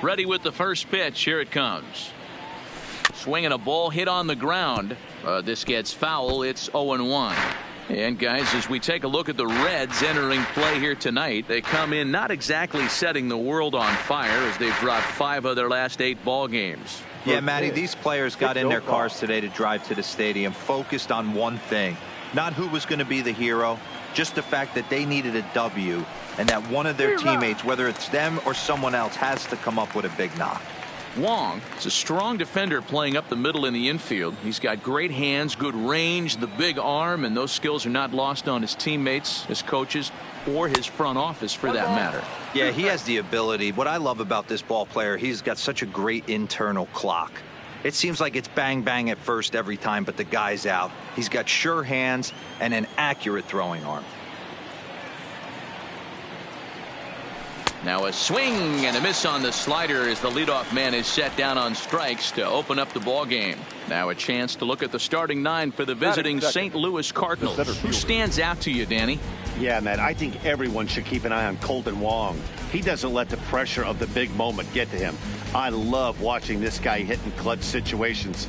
Ready with the first pitch. Here it comes. Swinging a ball hit on the ground. This gets foul. It's 0-1. And guys, as we take a look at the Reds entering play here tonight, they come in not exactly setting the world on fire as they've dropped 5 of their last 8 ball games. Yeah, Matty, these players got in their cars today to drive to the stadium focused on one thing. Not who was going to be the hero, just the fact that they needed a W and that one of their teammates, whether it's them or someone else, has to come up with a big knock. Wong is a strong defender playing up the middle in the infield. He's got great hands, good range, the big arm, and those skills are not lost on his teammates, his coaches, or his front office for that matter. Yeah, he has the ability. What I love about this ball player, he's got such a great internal clock. It seems like it's bang bang at first every time, but the guy's out. He's got sure hands and an accurate throwing arm. Now a swing and a miss on the slider as the leadoff man is set down on strikes to open up the ball game. Now a chance to look at the starting 9 for the visiting St. Louis Cardinals. Who stands out to you, Danny? Yeah, Matt, I think everyone should keep an eye on Colton Wong. He doesn't let the pressure of the big moment get to him. I love watching this guy hit in clutch situations.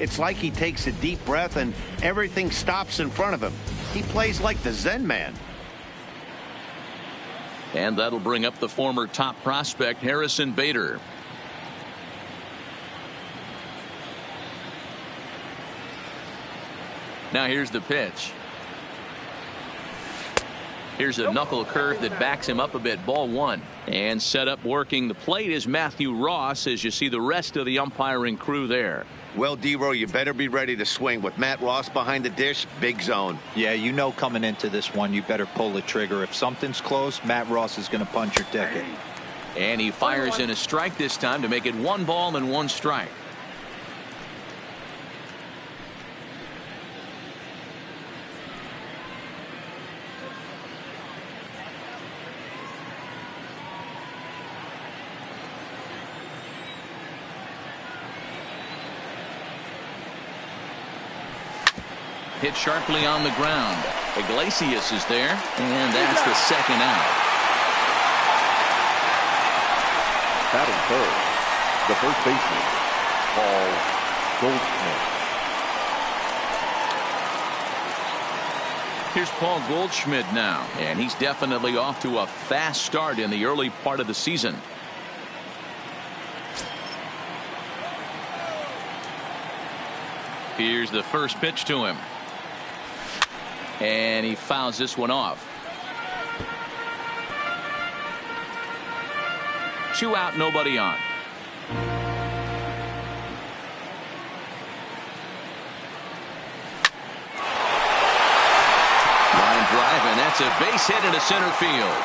It's like he takes a deep breath and everything stops in front of him. He plays like the Zen man. And that'll bring up the former top prospect Harrison Bader. Now here's the pitch. Here's a knuckle curve that backs him up a bit. Ball 1. And set up working the plate is Matthew Ross as you see the rest of the umpiring crew there. Well, D-Row, you better be ready to swing. With Matt Ross behind the dish, big zone. Yeah, you know coming into this one, you better pull the trigger. If something's close, Matt Ross is going to punch your ticket. And he fires in a strike this time to make it 1 ball and 1 strike. Hit sharply on the ground. Iglesias is there, and that's the second out. Batting third, the first baseman, Paul Goldschmidt. Here's Paul Goldschmidt now, and he's definitely off to a fast start in the early part of the season. Here's the first pitch to him. And he fouls this one off. 2 out, nobody on. Line drive, and that's a base hit into center field.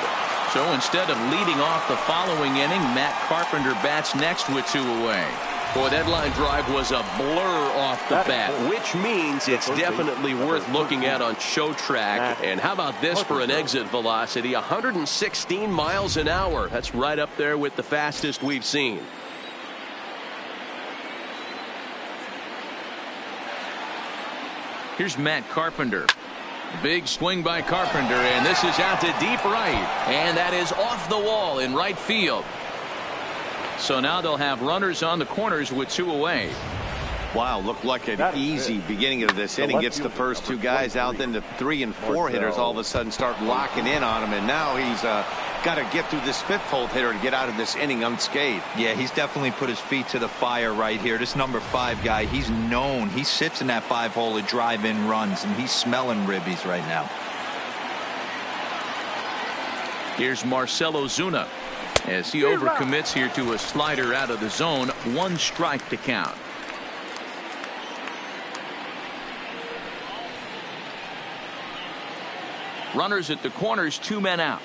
So instead of leading off the following inning, Matt Carpenter bats next with 2 away. Boy, that line drive was a blur off the bat. Which means it's definitely worth looking at on show track. And how about this for an exit velocity? 116 miles an hour. That's right up there with the fastest we've seen. Here's Matt Carpenter. Big swing by Carpenter, and this is out to deep right. And that is off the wall in right field. So now they'll have runners on the corners with 2 away. Wow, looked like an easy beginning of this inning. Gets the first 2 guys out, then the 3 and 4 hitters all of a sudden start locking in on him, and now he's got to get through this 5th hole hitter to get out of this inning unscathed. Yeah, he's definitely put his feet to the fire right here. This number 5 guy, he's known. He sits in that 5 hole to drive in runs, and he's smelling ribbies right now. Here's Marcelo Zuna as he overcommits here to a slider out of the zone. 1 strike to count. Runners at the corners, 2 men out.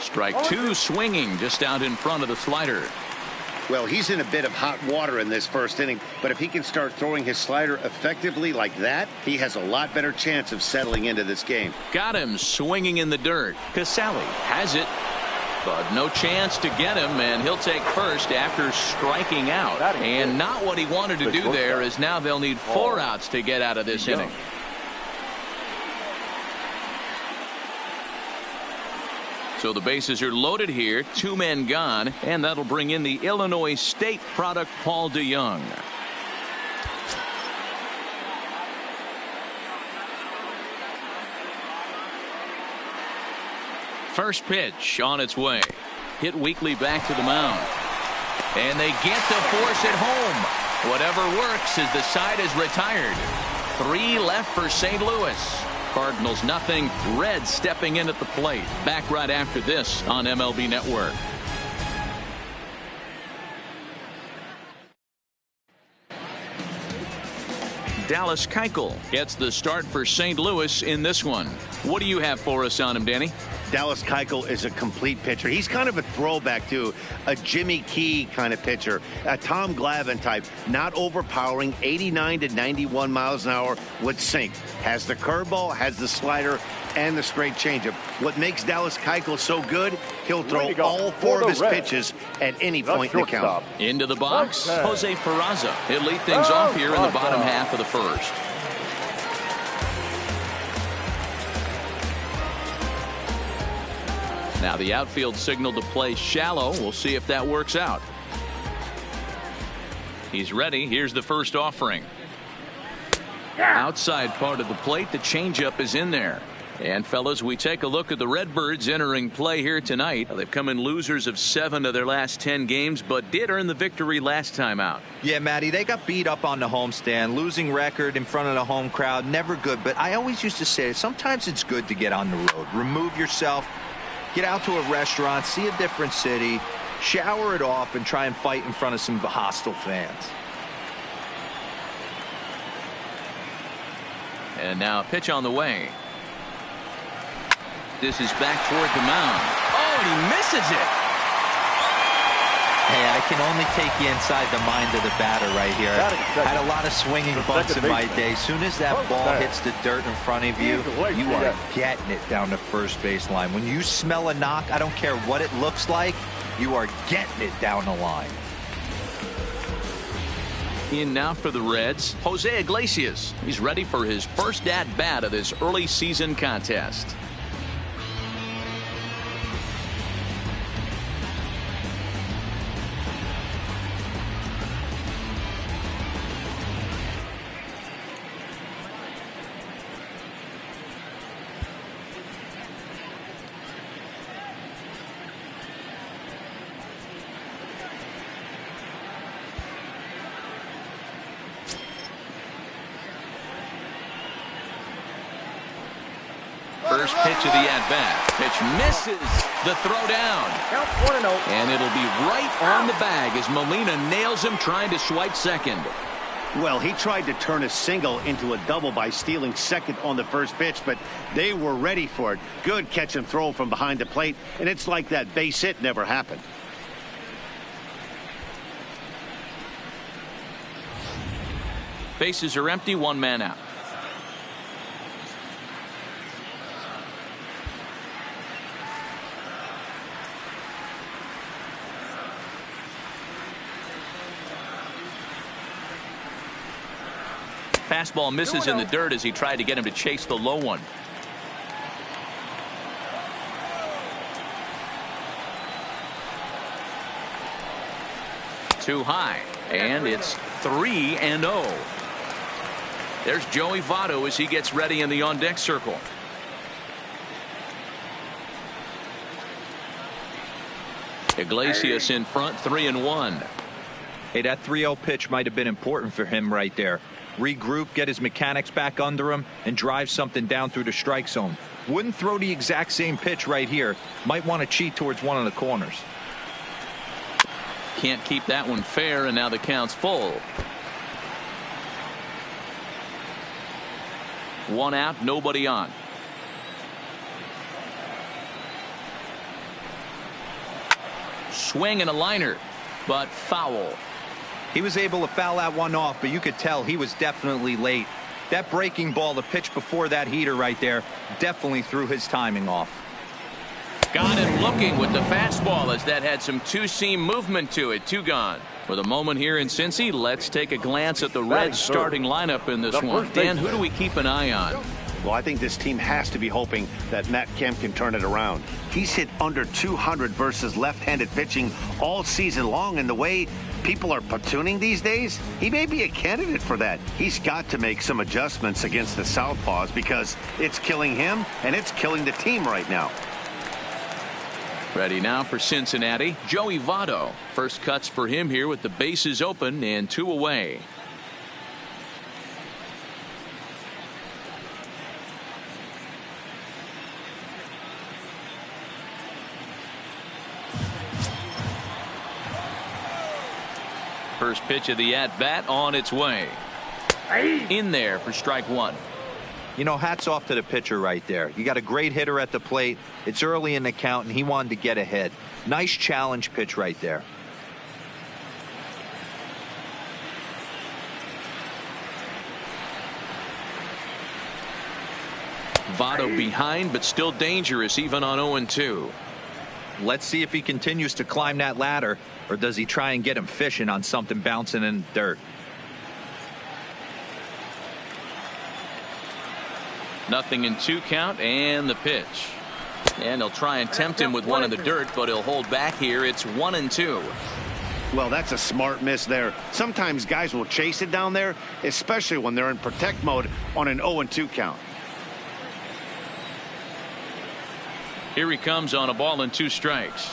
Strike 2, swinging just out in front of the slider. Well, he's in a bit of hot water in this first inning, but if he can start throwing his slider effectively like that, he has a lot better chance of settling into this game. Got him swinging in the dirt. Casale has it, but no chance to get him, and he'll take first after striking out. And not what he wanted to do there, as now they'll need 4 outs to get out of this inning. So the bases are loaded here. 2 men gone. And that'll bring in the Illinois State product, Paul DeYoung. First pitch on its way. Hit weakly back to the mound. And they get to force it home. Whatever works as the side is retired. 3 left for St. Louis. Cardinals nothing. Reds stepping in at the plate. Back right after this on MLB Network. Dallas Keuchel gets the start for St. Louis in this one. What do you have for us on him, Danny? Dallas Keuchel is a complete pitcher. He's kind of a throwback to a Jimmy Key kind of pitcher, a Tom Glavine type, not overpowering, 89 to 91 miles an hour with sink. Has the curveball, has the slider, and the straight changeup. What makes Dallas Keuchel so good, he'll throw all 4 of his pitches at any point in the count. Into the box, Jose Peraza. He'll lead things off here in the bottom half of the first. Now the outfield signal to play shallow. We'll see if that works out. He's ready. Here's the first offering. Outside part of the plate. The changeup is in there. And fellas, we take a look at the Redbirds entering play here tonight. They've come in losers of 7 of their last 10 games, but did earn the victory last time out. Yeah, Matty, they got beat up on the homestand. Losing record in front of the home crowd, never good. But I always used to say, sometimes it's good to get on the road. Remove yourself. Get out to a restaurant, see a different city, shower it off, and try and fight in front of some hostile fans. And now a pitch on the way. This is back toward the mound. Oh, and he misses it. Hey, I can only take you inside the mind of the batter right here. Had a lot of swinging bunts in my day. Soon as that ball hits the dirt in front of you, you are getting it down the first base line. When you smell a knock, I don't care what it looks like, you are getting it down the line. In now for the Reds, Jose Iglesias. He's ready for his first at-bat of this early season contest. First pitch of the at-bat. Pitch misses. The throw down. Count 1-0. And it'll be right on the bag as Molina nails him trying to swipe second. Well, he tried to turn a single into a double by stealing second on the first pitch, but they were ready for it. Good catch and throw from behind the plate, and it's like that base hit never happened. Bases are empty, 1 man out. Fastball misses in the dirt as he tried to get him to chase the low one. Too high, and it's 3-0. There's Joey Votto as he gets ready in the on-deck circle. Iglesias in front, 3-1. Hey, that 3-0 pitch might have been important for him right there. Regroup, get his mechanics back under him, and drive something down through the strike zone. Wouldn't throw the exact same pitch right here. Might want to cheat towards one of the corners. Can't keep that one fair, and now the count's full. 1 out, nobody on. Swing and a liner, but foul. He was able to foul that one off, but you could tell he was definitely late. That breaking ball, the pitch before that heater right there, definitely threw his timing off. Got him looking with the fastball as that had some two-seam movement to it. 2 gone. For the moment here in Cincy, let's take a glance at the Reds starting lineup in this one. Dan, who do we keep an eye on? Well, I think this team has to be hoping that Matt Kemp can turn it around. He's hit under 200 versus left-handed pitching all season long, and the way people are platooning these days, he may be a candidate for that. He's got to make some adjustments against the southpaws because it's killing him and it's killing the team right now. Ready now for Cincinnati, Joey Votto. First cuts for him here with the bases open and 2 away. First pitch of the at-bat on its way. In there for strike 1. You know, hats off to the pitcher right there. You got a great hitter at the plate. It's early in the count, and he wanted to get ahead. Nice challenge pitch right there. Votto behind, but still dangerous even on 0-2. Let's see if he continues to climb that ladder, or does he try and get him fishing on something bouncing in the dirt. Nothing in 2 count, and the pitch. And he'll try and tempt him with one in the dirt, but he'll hold back here. It's 1-2. Well, that's a smart miss there. Sometimes guys will chase it down there, especially when they're in protect mode on an 0-2 count. Here he comes on a ball and 2 strikes.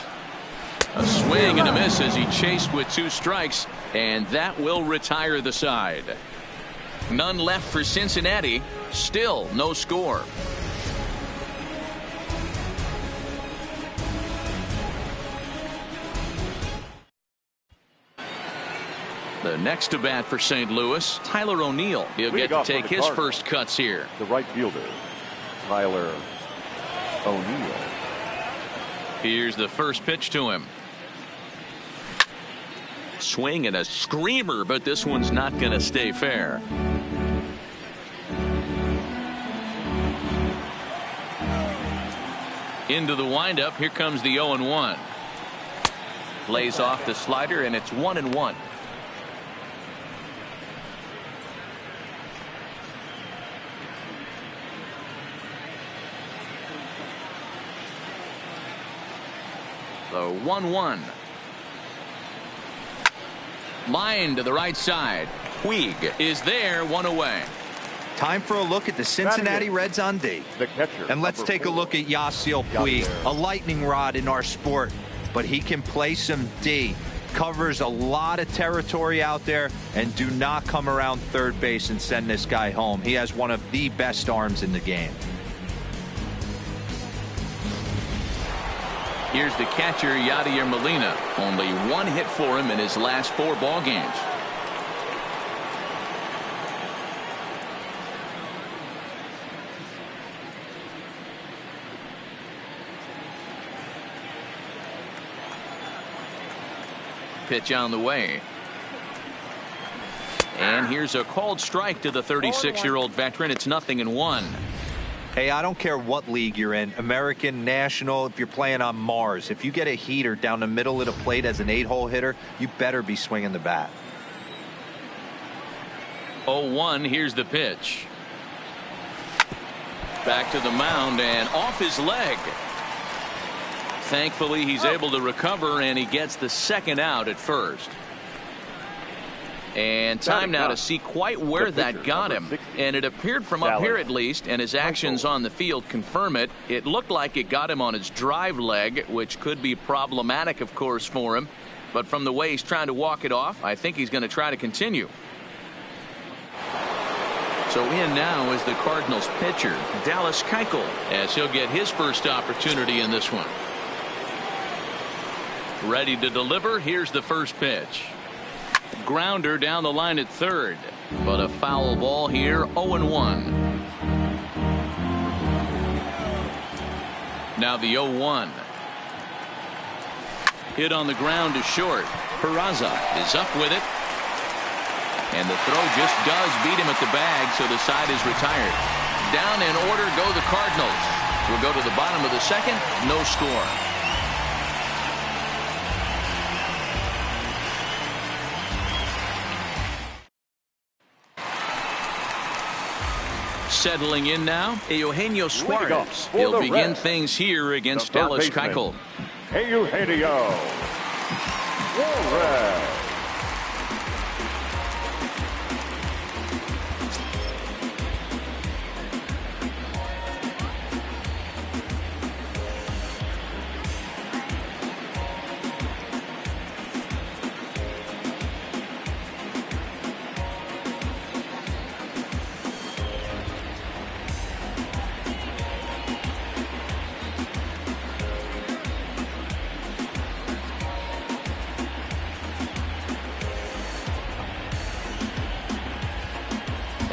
A swing and a miss as he chased with 2 strikes, and that will retire the side. None left for Cincinnati. Still no score. The next to bat for St. Louis, Tyler O'Neill. He'll get to take his first cuts here. The right fielder, Tyler O'Neill. Here's the first pitch to him. Swing and a screamer, but this one's not going to stay fair. Into the windup. Here comes the 0-1. Lays off the slider, and it's 1-1. The 1-1. Line to the right side. Puig is there, 1 away. Time for a look at the Cincinnati Reds on D. The catcher. And let's take a look at Yasiel Puig, a lightning rod in our sport, but he can play some D. Covers a lot of territory out there, and do not come around third base and send this guy home. He has one of the best arms in the game. Here's the catcher, Yadier Molina. Only 1 hit for him in his last 4 ball games. Pitch on the way. And here's a called strike to the 36-year-old veteran. It's 0-1. Hey, I don't care what league you're in, American, National, if you're playing on Mars. If you get a heater down the middle of the plate as an 8-hole hitter, you better be swinging the bat. 0-1. Here's the pitch. Back to the mound and off his leg. Thankfully, he's able to recover, and he gets the second out at first. And time now to see quite where that got him. And it appeared from up here at least, and his actions on the field confirm it. It looked like it got him on his drive leg, which could be problematic, of course, for him. But from the way he's trying to walk it off, I think he's going to try to continue. So in now is the Cardinals pitcher, Dallas Keuchel, as he'll get his first opportunity in this one. Ready to deliver. Here's the first pitch. Grounder down the line at third, but a foul ball here. 0-1. Now the 0-1. Hit on the ground to short. Peraza is up with it, and the throw just does beat him at the bag, so the side is retired. Down in order go the Cardinals. We'll go to the bottom of the second. No score. Settling in now, Eugenio Suarez. He'll begin things here against Dallas Keuchel. Eugenio Suarez.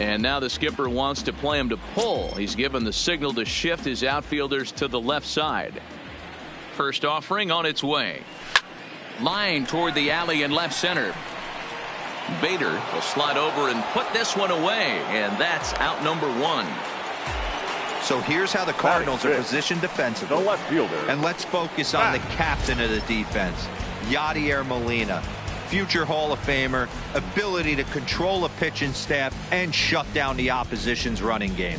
And now the skipper wants to play him to pull. He's given the signal to shift his outfielders to the left side. First offering on its way. Line toward the alley in left center. Bader will slide over and put this one away, and that's out number one. So here's how the Cardinals are positioned defensively. The left fielder. And let's focus on the captain of the defense, Yadier Molina. Future Hall of Famer, ability to control a pitching staff and shut down the opposition's running game.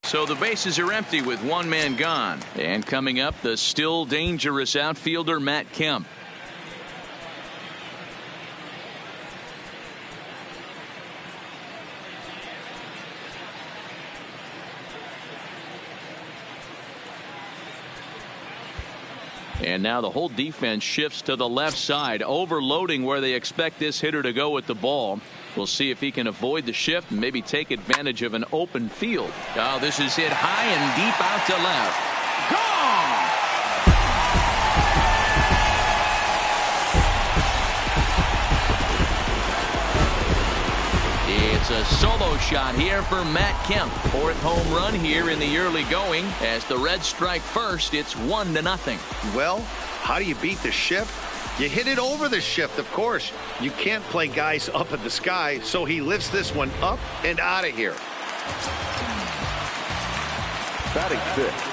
So the bases are empty with one man gone. And coming up, the still dangerous outfielder Matt Kemp. And now the whole defense shifts to the left side, overloading where they expect this hitter to go with the ball. We'll see if he can avoid the shift and maybe take advantage of an open field. Oh, this is hit high and deep out to left. Gone! It's a solo shot here for Matt Kemp. Fourth home run here in the early going. As the Reds strike first, it's 1-0. Well, how do you beat the shift? You hit it over the shift, of course. You can't play guys up in the sky, so he lifts this one up and out of here. Batting sixth,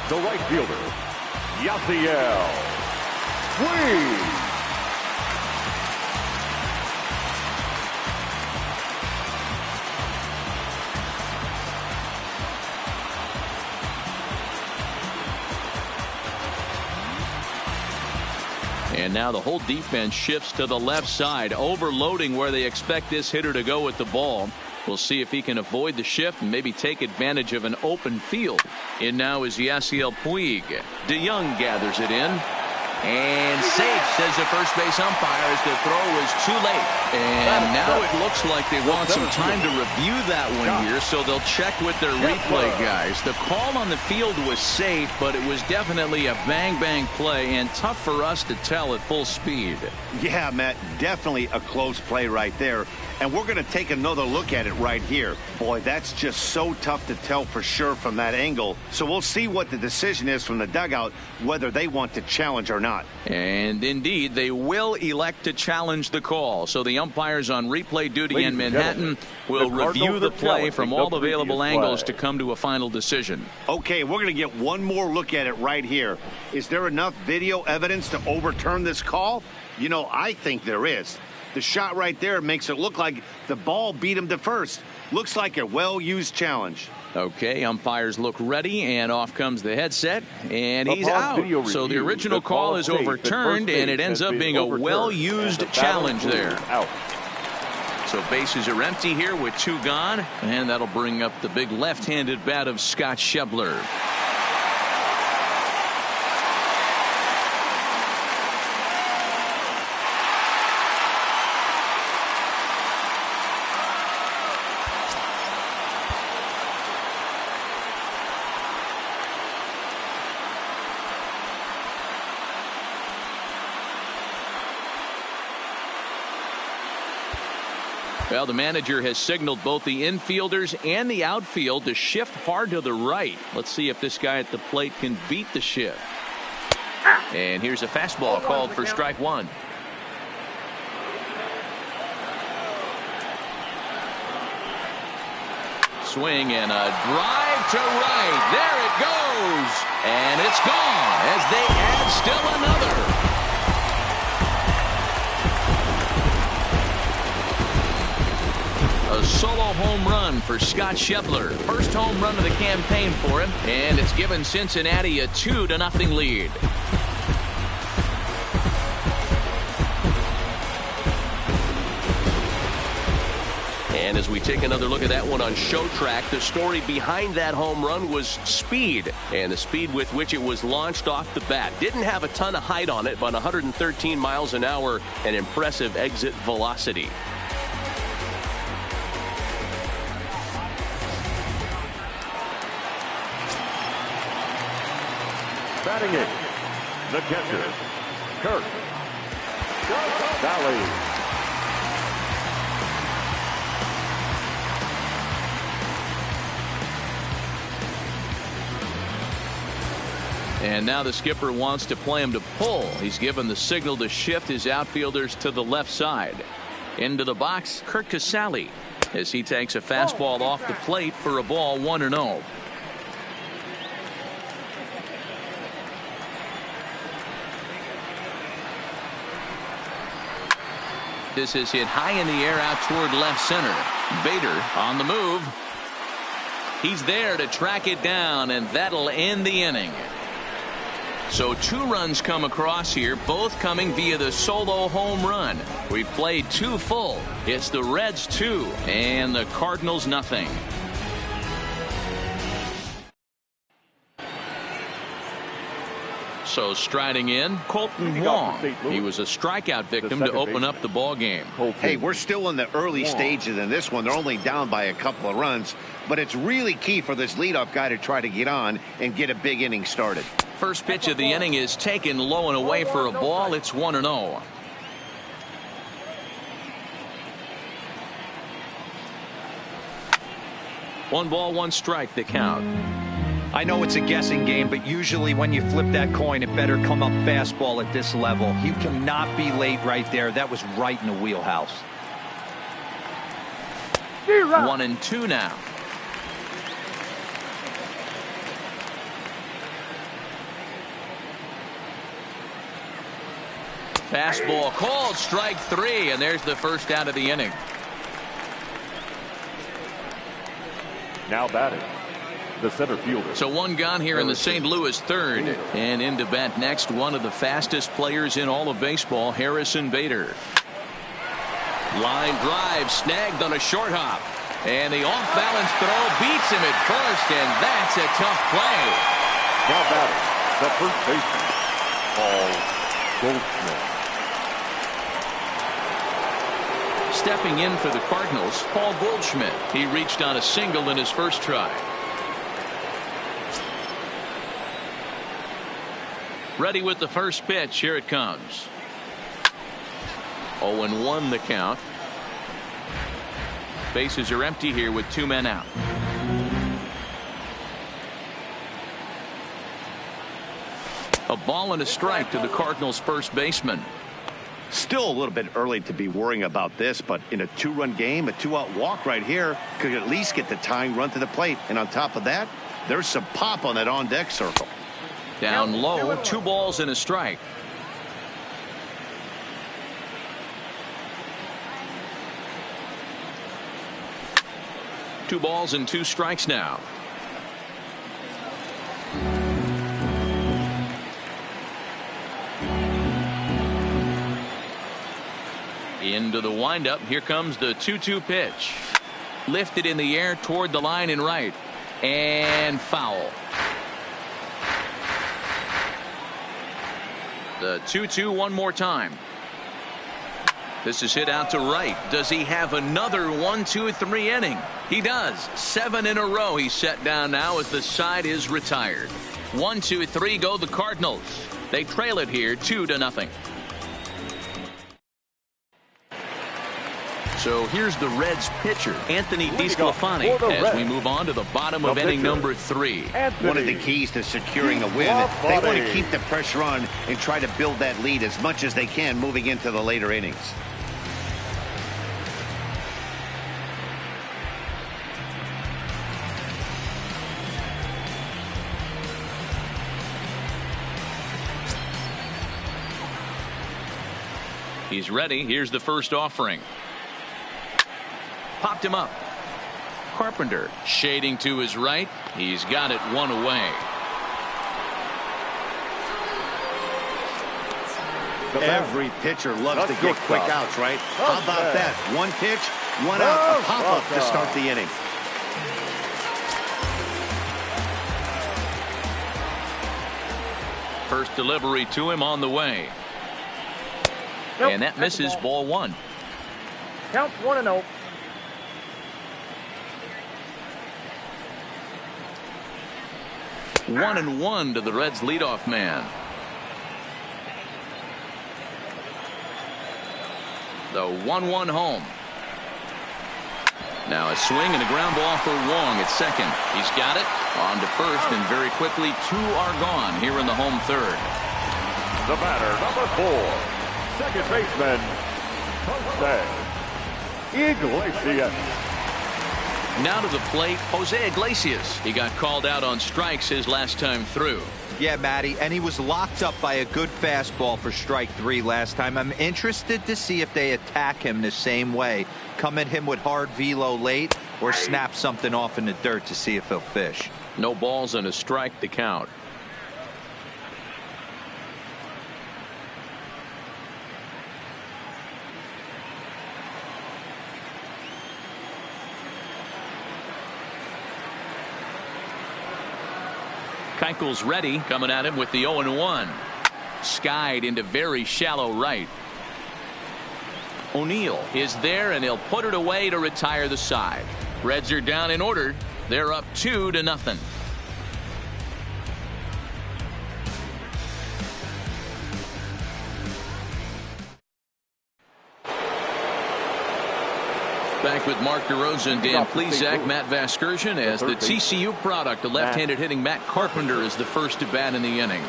the right fielder, Yasiel Puig. And now the whole defense shifts to the left side, overloading where they expect this hitter to go with the ball. We'll see if he can avoid the shift and maybe take advantage of an open field. In now is Yasiel Puig. DeYoung gathers it in. And safe, says the first base umpire, as the throw was too late. And now it looks like they want some time to review that one here, so they'll check with their replay guys. The call on the field was safe, but it was definitely a bang-bang play and tough for us to tell at full speed. Yeah, Matt, definitely a close play right there. And we're going to take another look at it right here. Boy, that's just so tough to tell for sure from that angle. So we'll see what the decision is from the dugout, whether they want to challenge or not. And indeed, they will elect to challenge the call. So the umpires on replay duty in Manhattan will review the play from all available angles to come to a final decision. Okay, we're going to get one more look at it right here. Is there enough video evidence to overturn this call? You know, I think there is. The shot right there makes it look like the ball beat him to first. Looks like a well-used challenge. Okay, umpires look ready, and off comes the headset, and he's out. So the original call is overturned, and it ends up being a well-used challenge there. So bases are empty here with two gone, and that'll bring up the big left-handed bat of Scott Schebler. Well, the manager has signaled both the infielders and the outfield to shift hard to the right. Let's see if this guy at the plate can beat the shift. And here's a fastball called for strike one. swing and a drive to right. There it goes. And it's gone as they add still another. A solo home run for Scott Schebler. First home run of the campaign for him, and it's given Cincinnati a 2-0 lead. And as we take another look at that one on Show Track, the story behind that home run was speed, and the speed with which it was launched off the bat. Didn't have a ton of height on it, but 113 miles an hour, an impressive exit velocity. Batting it, the catcher, Kurt Valley. And now the skipper wants to play him to pull. He's given the signal to shift his outfielders to the left side. Into the box, Kurt Casale, as he takes a fastball off the plate for a ball, 1-0. This is hit high in the air out toward left center. Bader on the move. He's there to track it down, and that'll end the inning. So 2 runs come across here, both coming via the solo home run. We've played 2 full. It's the Reds 2 and the Cardinals nothing. So striding in, Colton Wong. He was a strikeout victim to open up the ball game. Hey, we're still in the early stages in this one. They're only down by a couple of runs, but it's really key for this leadoff guy to try to get on and get a big inning started. First pitch of the inning is taken low and away for a ball. It's 1-0. One ball, one strike, the count. I know it's a guessing game, but usually when you flip that coin, it better come up fastball at this level. You cannot be late right there. That was right in the wheelhouse. 1-2 now. Fastball called, strike 3, and there's the first out of the inning. Now batting, the center fielder. So 1 gone here in the St. Louis third. And into bat next, one of the fastest players in all of baseball, Harrison Bader. Line drive snagged on a short hop. And the off-balance throw beats him at first, and that's a tough play. Now batting, the first baseman, Paul Goldschmidt. Stepping in for the Cardinals, Paul Goldschmidt. He reached on a single in his first try. Ready with the first pitch. Here it comes. 0-1 the count. Bases are empty here with 2 men out. A ball and a strike to the Cardinals' first baseman. Still a little bit early to be worrying about this, but in a 2-run game, a 2-out walk right here could at least get the tying run to the plate. And on top of that, there's some pop on that on-deck circle. Down low, 2 balls and a strike. Two balls and 2 strikes now. Into the windup. Here comes the 2-2 pitch. Lifted in the air toward the line and right. And foul. The 2-2 one more time. This is hit out to right. Does he have another 1-2-3 inning? He does. 7 in a row he's set down now as the side is retired. 1-2-3 go the Cardinals. They trail it here 2-0. So here's the Reds pitcher, Anthony DeSclafani, as we move on to the bottom of inning number 3. One of the keys to securing a win, they want to keep the pressure on and try to build that lead as much as they can moving into the later innings. He's ready. Here's the first offering. Popped him up. Carpenter shading to his right. He's got it one away. Every pitcher loves to get quick outs, right? How about that? One pitch, one out, a pop-up to start the inning. First delivery to him on the way. And that misses, ball one. Count 1-0. One and one to the Reds leadoff man. The 1-1 home. Now a swing and a ground ball for Wong at second. He's got it on to first, and very quickly two are gone here in the home third. The batter, number 4, second baseman, Jose Iglesias. Now to the plate, Jose Iglesias. He got called out on strikes his last time through. Yeah, Matty, and he was locked up by a good fastball for strike 3 last time. I'm interested to see if they attack him the same way. Come at him with hard velo late, or snap something off in the dirt to see if he'll fish. No balls and a strike to count. Keuchel's ready, coming at him with the 0-1. Skied into very shallow right. O'Neill is there, and he'll put it away to retire the side. Reds are down in order. They're up 2-0. Back with Mark DeRosa and Dan Plesac, Matt Vasgersian as the TCU product. The left-handed hitting Matt Carpenter is the first to bat in the inning.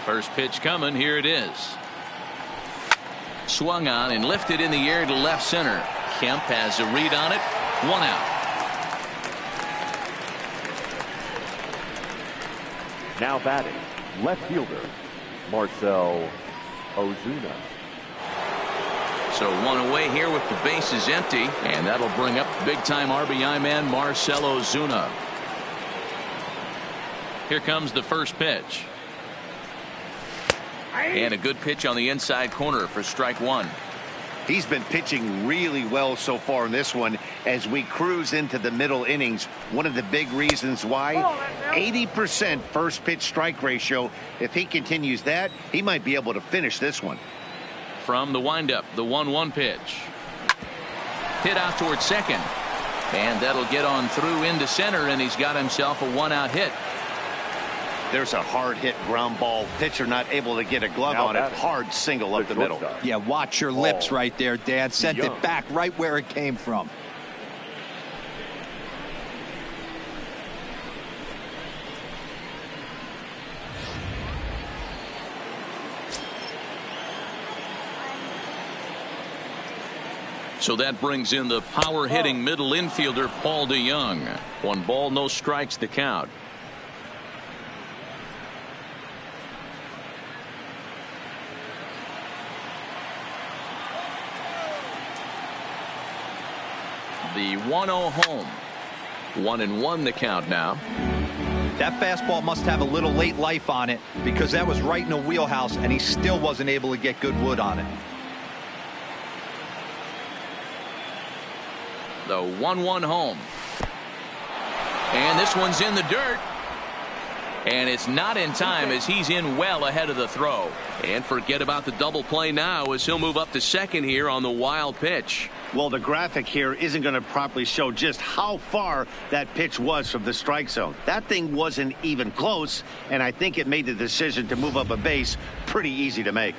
First pitch coming. Here it is. Swung on and lifted in the air to left center. Kemp has a read on it. One out. Now batting, left fielder, Marcell Ozuna. So one away here with the bases empty, and that'll bring up big-time RBI man Marcell Ozuna. Here comes the first pitch. And a good pitch on the inside corner for strike 1. He's been pitching really well so far in this one as we cruise into the middle innings. One of the big reasons why, 80% first pitch strike ratio. If he continues that, he might be able to finish this one. From the windup, the 1-1 pitch. Hit out towards second. And that'll get on through into center, and he's got himself a 1-out hit. There's a hard hit ground ball. Pitcher not able to get a glove on it. Hard single up the middle. Yeah, watch your lips right there, Dan. Sent it back right where it came from. So that brings in the power hitting middle infielder Paul DeYoung. 1 ball, no strikes to count. The 1-0 home. 1-1 the count now. That fastball must have a little late life on it, because that was right in the wheelhouse, and he still wasn't able to get good wood on it. The 1-1 home. And this one's in the dirt. And it's not in time, as he's in well ahead of the throw. And forget about the double play now, as he'll move up to second here on the wild pitch. Well, the graphic here isn't going to properly show just how far that pitch was from the strike zone. That thing wasn't even close, and I think it made the decision to move up a base pretty easy to make.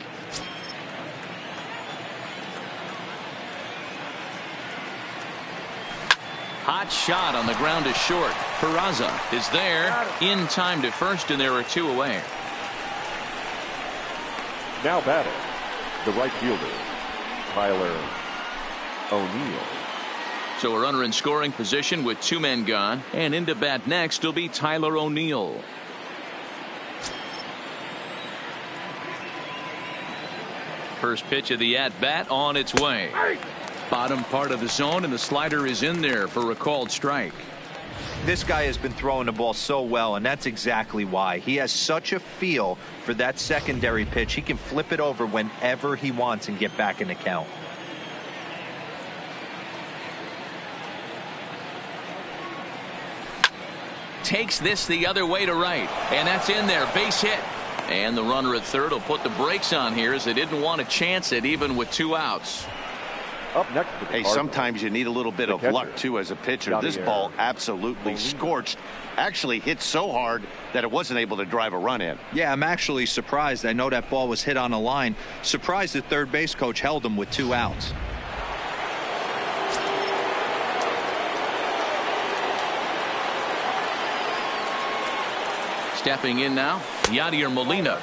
Hot shot on the ground to short. Peraza is there in time to first, and there are 2 away. Now batting, the right fielder, Tyler O'Neill. So a runner in scoring position with 2 men gone, and into bat next will be Tyler O'Neill. First pitch of the at-bat on its way. Bottom part of the zone, and the slider is in there for a called strike. This guy has been throwing the ball so well, and that's exactly why. He has such a feel for that secondary pitch. He can flip it over whenever he wants and get back in the count. Takes this the other way to right, and that's in there. Base hit. And the runner at third will put the brakes on here as they didn't want to chance it even with 2 outs. Up next, hey, sometimes you need a little bit of luck too as a pitcher. This ball absolutely scorched. Actually hit so hard that it wasn't able to drive a run in. Yeah, I'm actually surprised. I know that ball was hit on the line. Surprised the third base coach held him with 2 outs. Stepping in now, Yadier Molina.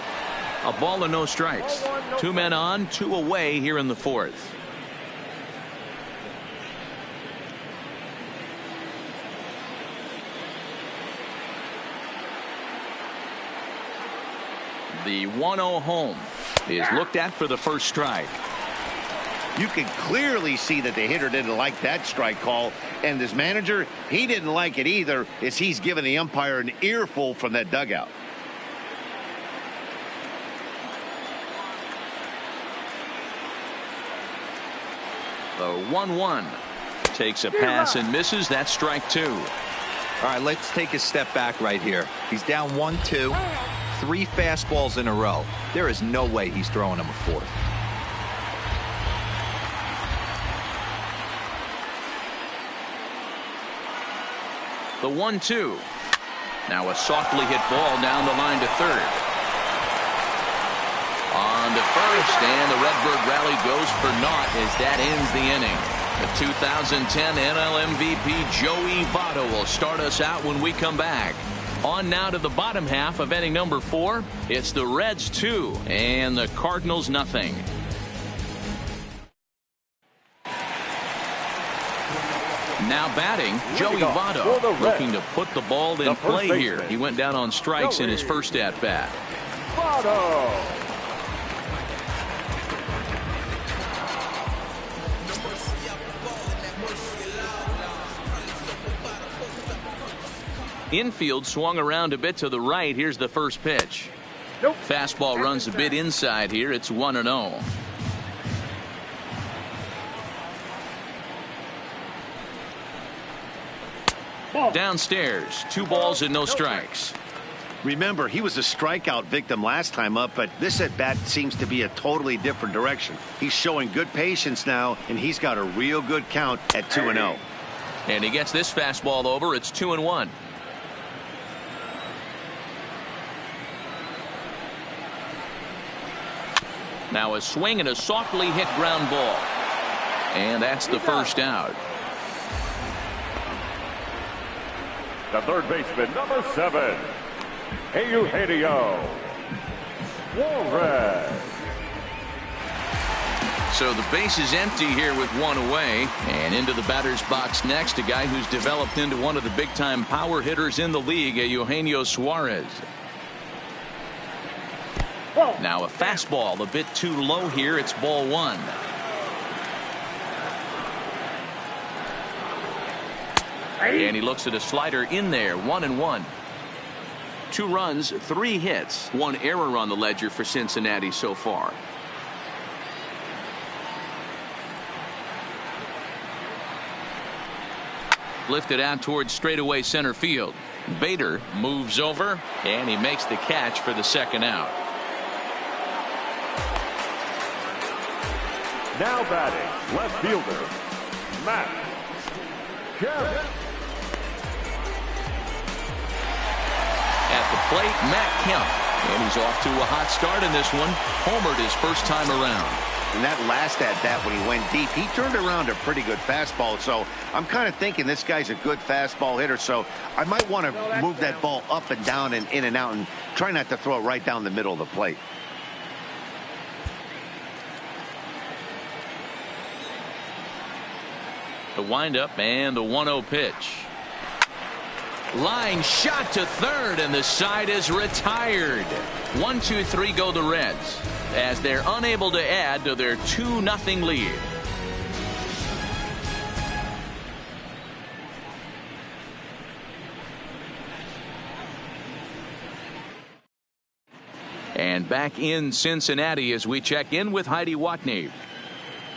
A ball and no strikes. 2 men on, 2 away here in the 4th. The 1-0 home is looked at for the first strike. You can clearly see that the hitter didn't like that strike call, and his manager, he didn't like it either, as he's giving the umpire an earful from that dugout. The 1-1 takes a pass and misses. That's strike 2. All right, let's take a step back right here. He's down 1-2, 3 fastballs in a row. There is no way he's throwing him a 4th. The 1-2. Now a softly hit ball down the line to third. On to first, and the Redbird rally goes for naught as that ends the inning. The 2010 NL MVP Joey Votto will start us out when we come back. On now to the bottom half of inning number 4. It's the Reds 2 and the Cardinals nothing. Now batting, Joey Votto looking to put the ball in play here. He went down on strikes in his first at-bat. Infield swung around a bit to the right. Here's the first pitch. Fastball runs a bit inside here. It's 1-0. Downstairs, 2 balls and no strikes. Remember, he was a strikeout victim last time up, but this at bat seems to be a totally different direction. He's showing good patience now, and he's got a real good count at 2-0. And he gets this fastball over. It's 2-1. Now a swing and a softly hit ground ball. And that's the first out. The third baseman, number 7, Eugenio Suarez. So the base is empty here with 1 away, and into the batter's box next, a guy who's developed into one of the big-time power hitters in the league, Eugenio Suarez. Now a fastball a bit too low here. It's ball 1. And he looks at a slider in there. 1-1. 2 runs, 3 hits, 1 error on the ledger for Cincinnati so far. Lifted out towards straightaway center field. Bader moves over, and he makes the catch for the second out. Now batting, left fielder, Matt Kemp. At the plate, Matt Kemp. And he's off to a hot start in this one. Homered his first time around. And that last at-bat when he went deep, he turned around a pretty good fastball. So I'm kind of thinking this guy's a good fastball hitter. So I might want to move that ball up and down and in and out and try not to throw it right down the middle of the plate. The windup and the 1-0 pitch. Line shot to third, and the side is retired. 1-2-3 go the Reds as they're unable to add to their 2-0 lead. And back in Cincinnati as we check in with Heidi Watney.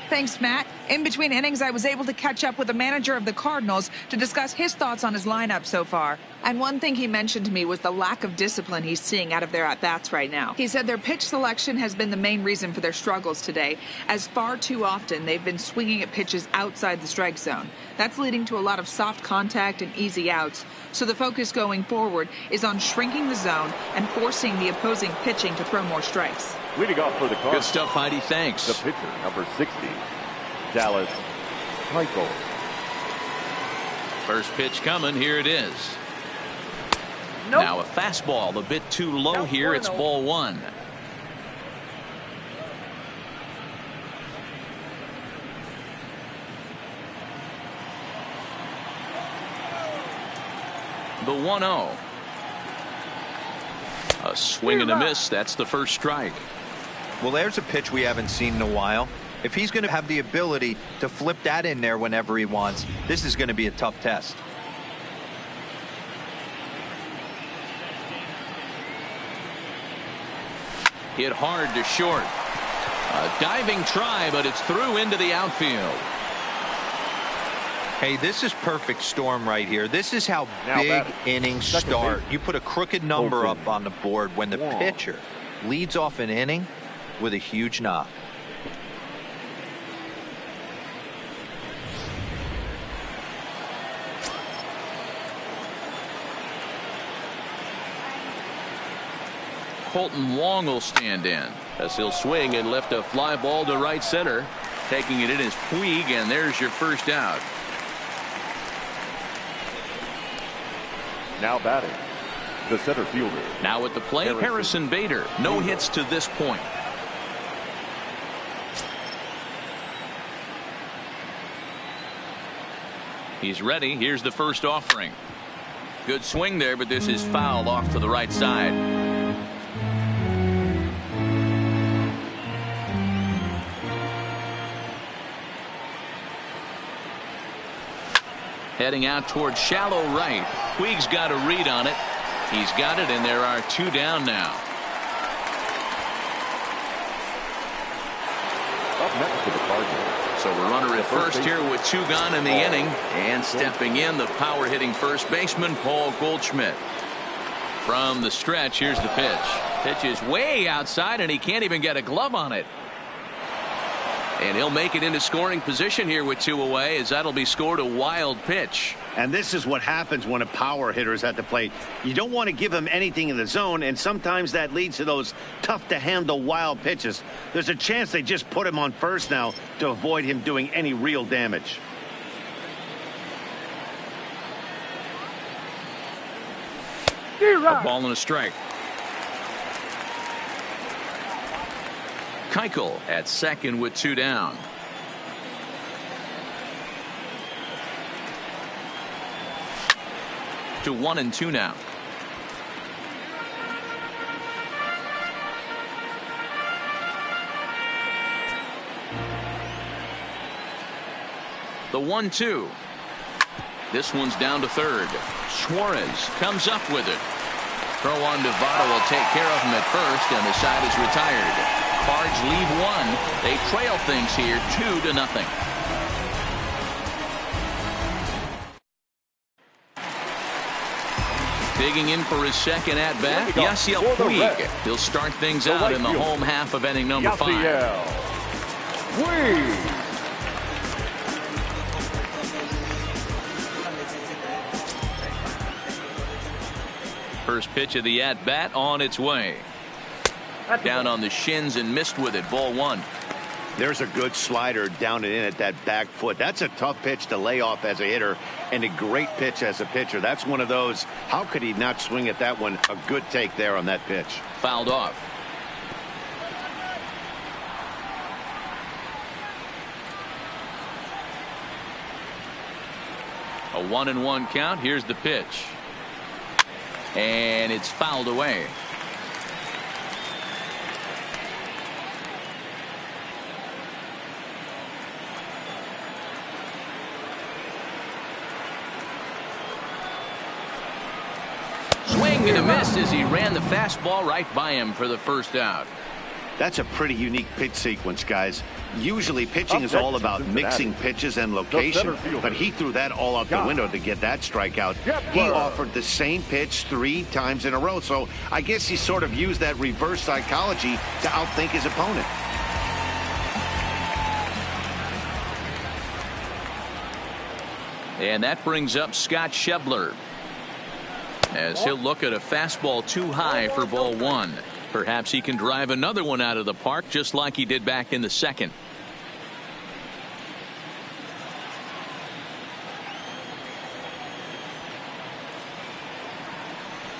Thanks, Matt. In between innings, I was able to catch up with the manager of the Cardinals to discuss his thoughts on his lineup so far. And one thing he mentioned to me was the lack of discipline he's seeing out of their at-bats right now. He said their pitch selection has been the main reason for their struggles today, as far too often they've been swinging at pitches outside the strike zone. That's leading to a lot of soft contact and easy outs. So the focus going forward is on shrinking the zone and forcing the opposing pitching to throw more strikes. Leading off for the Cardinals. Good stuff, Heidi. Thanks. The pitcher, number 60, Dallas Keuchel. First pitch coming. Here it is. Nope. Now a fastball a bit too low here. It's ball one. The 1-0. A swing and a miss. That's the first strike. Well, there's a pitch we haven't seen in a while. If he's going to have the ability to flip that in there whenever he wants, this is going to be a tough test. Hit hard to short. A diving try, but it's through into the outfield. Hey, this is perfect storm right here. This is how big innings start. You put a crooked number up on the board when the pitcher leads off an inning with a huge knock. Colton Wong will stand in as he'll swing and lift a fly ball to right center. Taking it in is Puig, and there's your first out. Now batting, the center fielder. Now at the plate, Harrison Bader. No hits to this point. He's ready. Here's the first offering. Good swing there, but this is foul off to the right side. Heading out towards shallow right. Puig's got a read on it. He's got it, and there are two down now. Up next to the Cardinals. So we're runner at first here with two gone in the inning. And stepping in, the power-hitting first baseman, Paul Goldschmidt. From the stretch, here's the pitch. Pitch is way outside, and he can't even get a glove on it. And he'll make it into scoring position here with two away, as that'll be scored a wild pitch. And this is what happens when a power hitter is at the plate. You don't want to give him anything in the zone, and sometimes that leads to those tough-to-handle wild pitches. There's a chance they just put him on first now to avoid him doing any real damage. A ball and a strike. Keuchel at second with two down. To 1-2 now. The 1-2. This one's down to third. Suarez comes up with it. Throw on to Votto will take care of him at first, and the side is retired. Cards leave one. They trail things here 2-0. Digging in for his second at bat, Yasiel Puig. He'll start things out in the home half of inning number 5. Puig. First pitch of the at bat on its way. Down on the shins and missed with it. Ball one. There's a good slider down and in at that back foot. That's a tough pitch to lay off as a hitter, and a great pitch as a pitcher. That's one of those. How could he not swing at that one? A good take there on that pitch. Fouled off. A 1-1 count. Here's the pitch. And it's fouled away. Swing and a miss as he ran the fastball right by him for the first out. That's a pretty unique pitch sequence, guys. Usually pitching is all about mixing pitches and location, but he threw that all out the window to get that strikeout. He offered the same pitch 3 times in a row, so I guess he sort of used that reverse psychology to outthink his opponent. And that brings up Scott Schebler, as he'll look at a fastball too high for ball 1. Perhaps he can drive another one out of the park just like he did back in the second.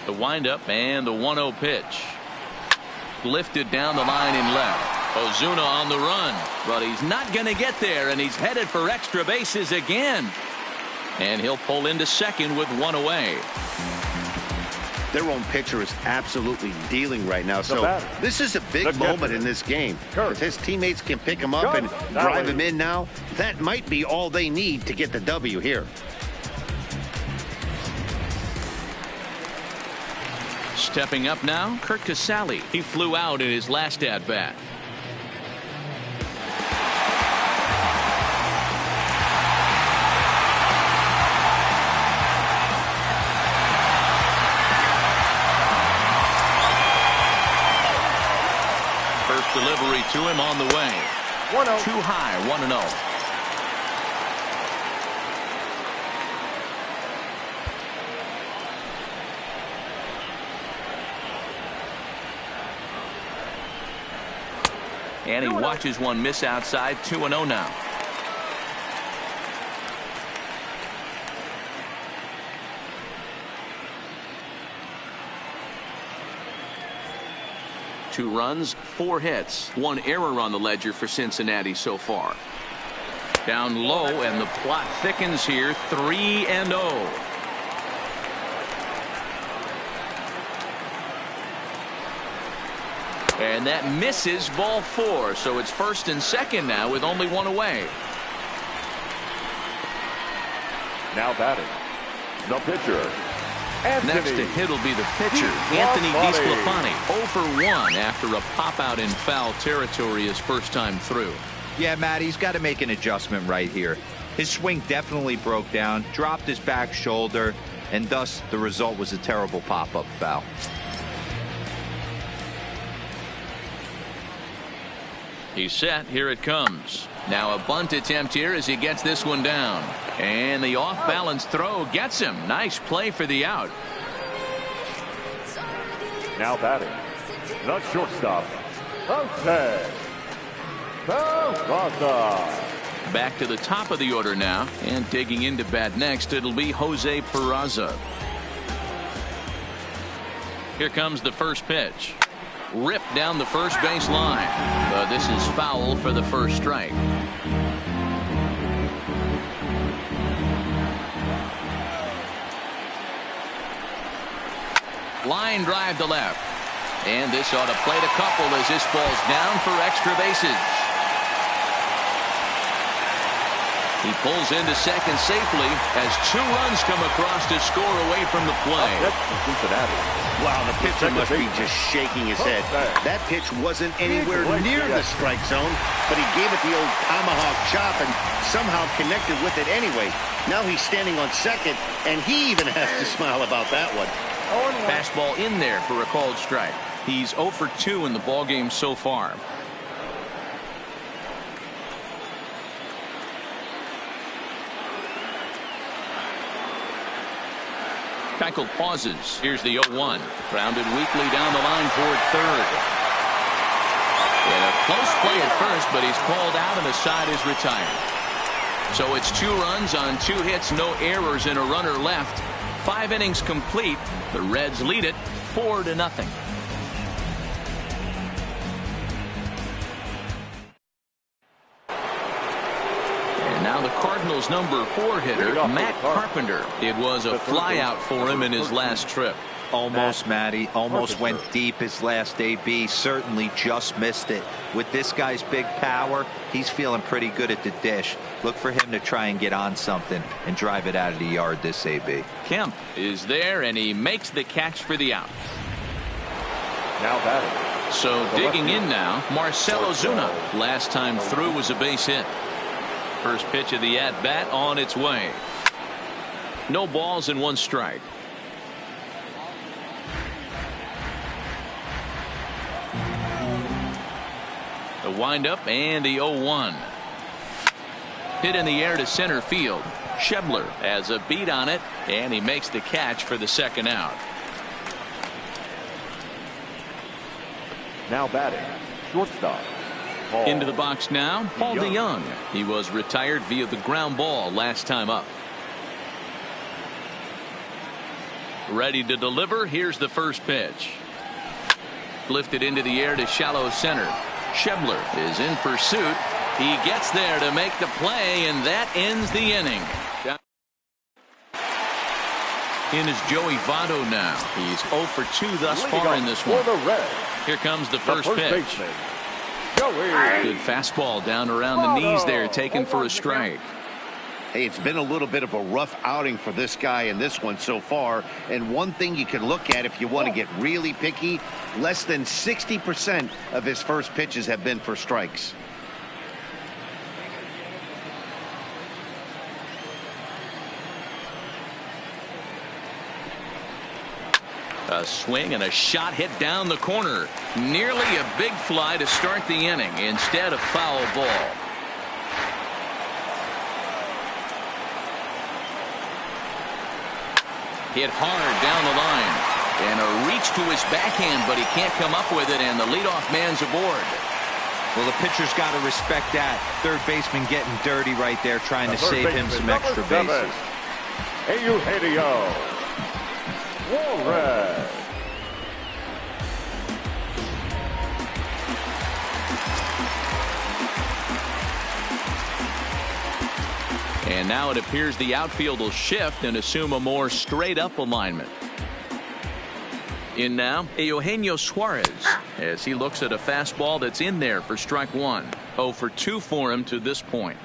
The windup and the 1-0 pitch. Lifted down the line in left. Ozuna on the run, but he's not going to get there, and he's headed for extra bases again. And he'll pull into second with 1 away. Their own pitcher is absolutely dealing right now, so this is a big moment in this game. If his teammates can pick him up and drive him in now, that might be all they need to get the W here. Stepping up now, Curt Casali. He flew out in his last at-bat. First delivery to him on the way. 1-0. Too high, 1-0. And he watches one miss outside. 2-0 now. Two runs, 4 hits, 1 error on the ledger for Cincinnati so far. Down low, and the plot thickens here. 3-0. And that misses ball 4, so it's first and second now with only 1 away. Now batting, the pitcher. Next to hit will be the pitcher, Anthony DeSclafani. 0 for 1 after a pop out in foul territory his first time through. Yeah, Matt, he's got to make an adjustment right here. His swing definitely broke down, dropped his back shoulder, and thus the result was a terrible pop-up foul. He's set. Here it comes. Now a bunt attempt here as he gets this one down. And the off-balance throw gets him. Nice play for the out. Now batting, the shortstop, Jose Peraza. Back to the top of the order now. And digging into bat next, it'll be Jose Peraza. Here comes the first pitch. Ripped down the first base line. But this is foul for the first strike. Line drive to left. And this ought to plate a couple as this ball's down for extra bases. He pulls into second safely as 2 runs come across to score away from the play. Cincinnati. Wow, the pitcher must be just shaking his head. That pitch wasn't anywhere near the strike zone, but he gave it the old tomahawk chop and somehow connected with it anyway. Now he's standing on second, and he even has to smile about that one. Fastball in there for a called strike. He's 0 for 2 in the ballgame so far. Keuchel pauses. Here's the 0-1. Grounded weakly down the line toward third. And a close play at first, but he's called out and the side is retired. So it's 2 runs on 2 hits, no errors, and a runner left. 5 innings complete. The Reds lead it 4-0. And now the Cardinals Cardinals number 4 hitter, Matt Carpenter. It was a flyout for him in his last trip. Almost, Matty. Almost went deep his last AB. Certainly just missed it. With this guy's big power, he's feeling pretty good at the dish. Look for him to try and get on something and drive it out of the yard this AB. Kemp is there, and he makes the catch for the out. Now batting. So digging in now, Marcell Ozuna. Last time through was a base hit. First pitch of the at-bat on its way. No balls and 1 strike. The windup and the 0-1. Hit in the air to center field. Schebler has a beat on it, and he makes the catch for the second out. Now batting. Shortstop. Paul. Into the box now, Paul DeYoung. He was retired via the ground ball last time up. Ready to deliver. Here's the first pitch. Lifted into the air to shallow center. Schebler is in pursuit. He gets there to make the play, and that ends the inning. In is Joey Votto now. He's 0 for 2 thus far in this one. Here comes the first pitch. Good fastball down around the knees there, taken for a strike. Hey, it's been a little bit of a rough outing for this guy in this one so far. And one thing you can look at if you want to get really picky, less than 60% of his first pitches have been for strikes. A swing and a shot hit down the corner. Nearly a big fly to start the inning. Instead, a foul ball. Hit hard down the line. And a reach to his backhand, but he can't come up with it, and the leadoff man's aboard. Well, the pitcher's got to respect that. Third baseman getting dirty right there, trying to save him some extra bases. Eugenio Suarez. And now it appears the outfield will shift and assume a more straight-up alignment. In now, Eugenio Suarez, as he looks at a fastball that's in there for strike 1. 0 for 2 for him to this point.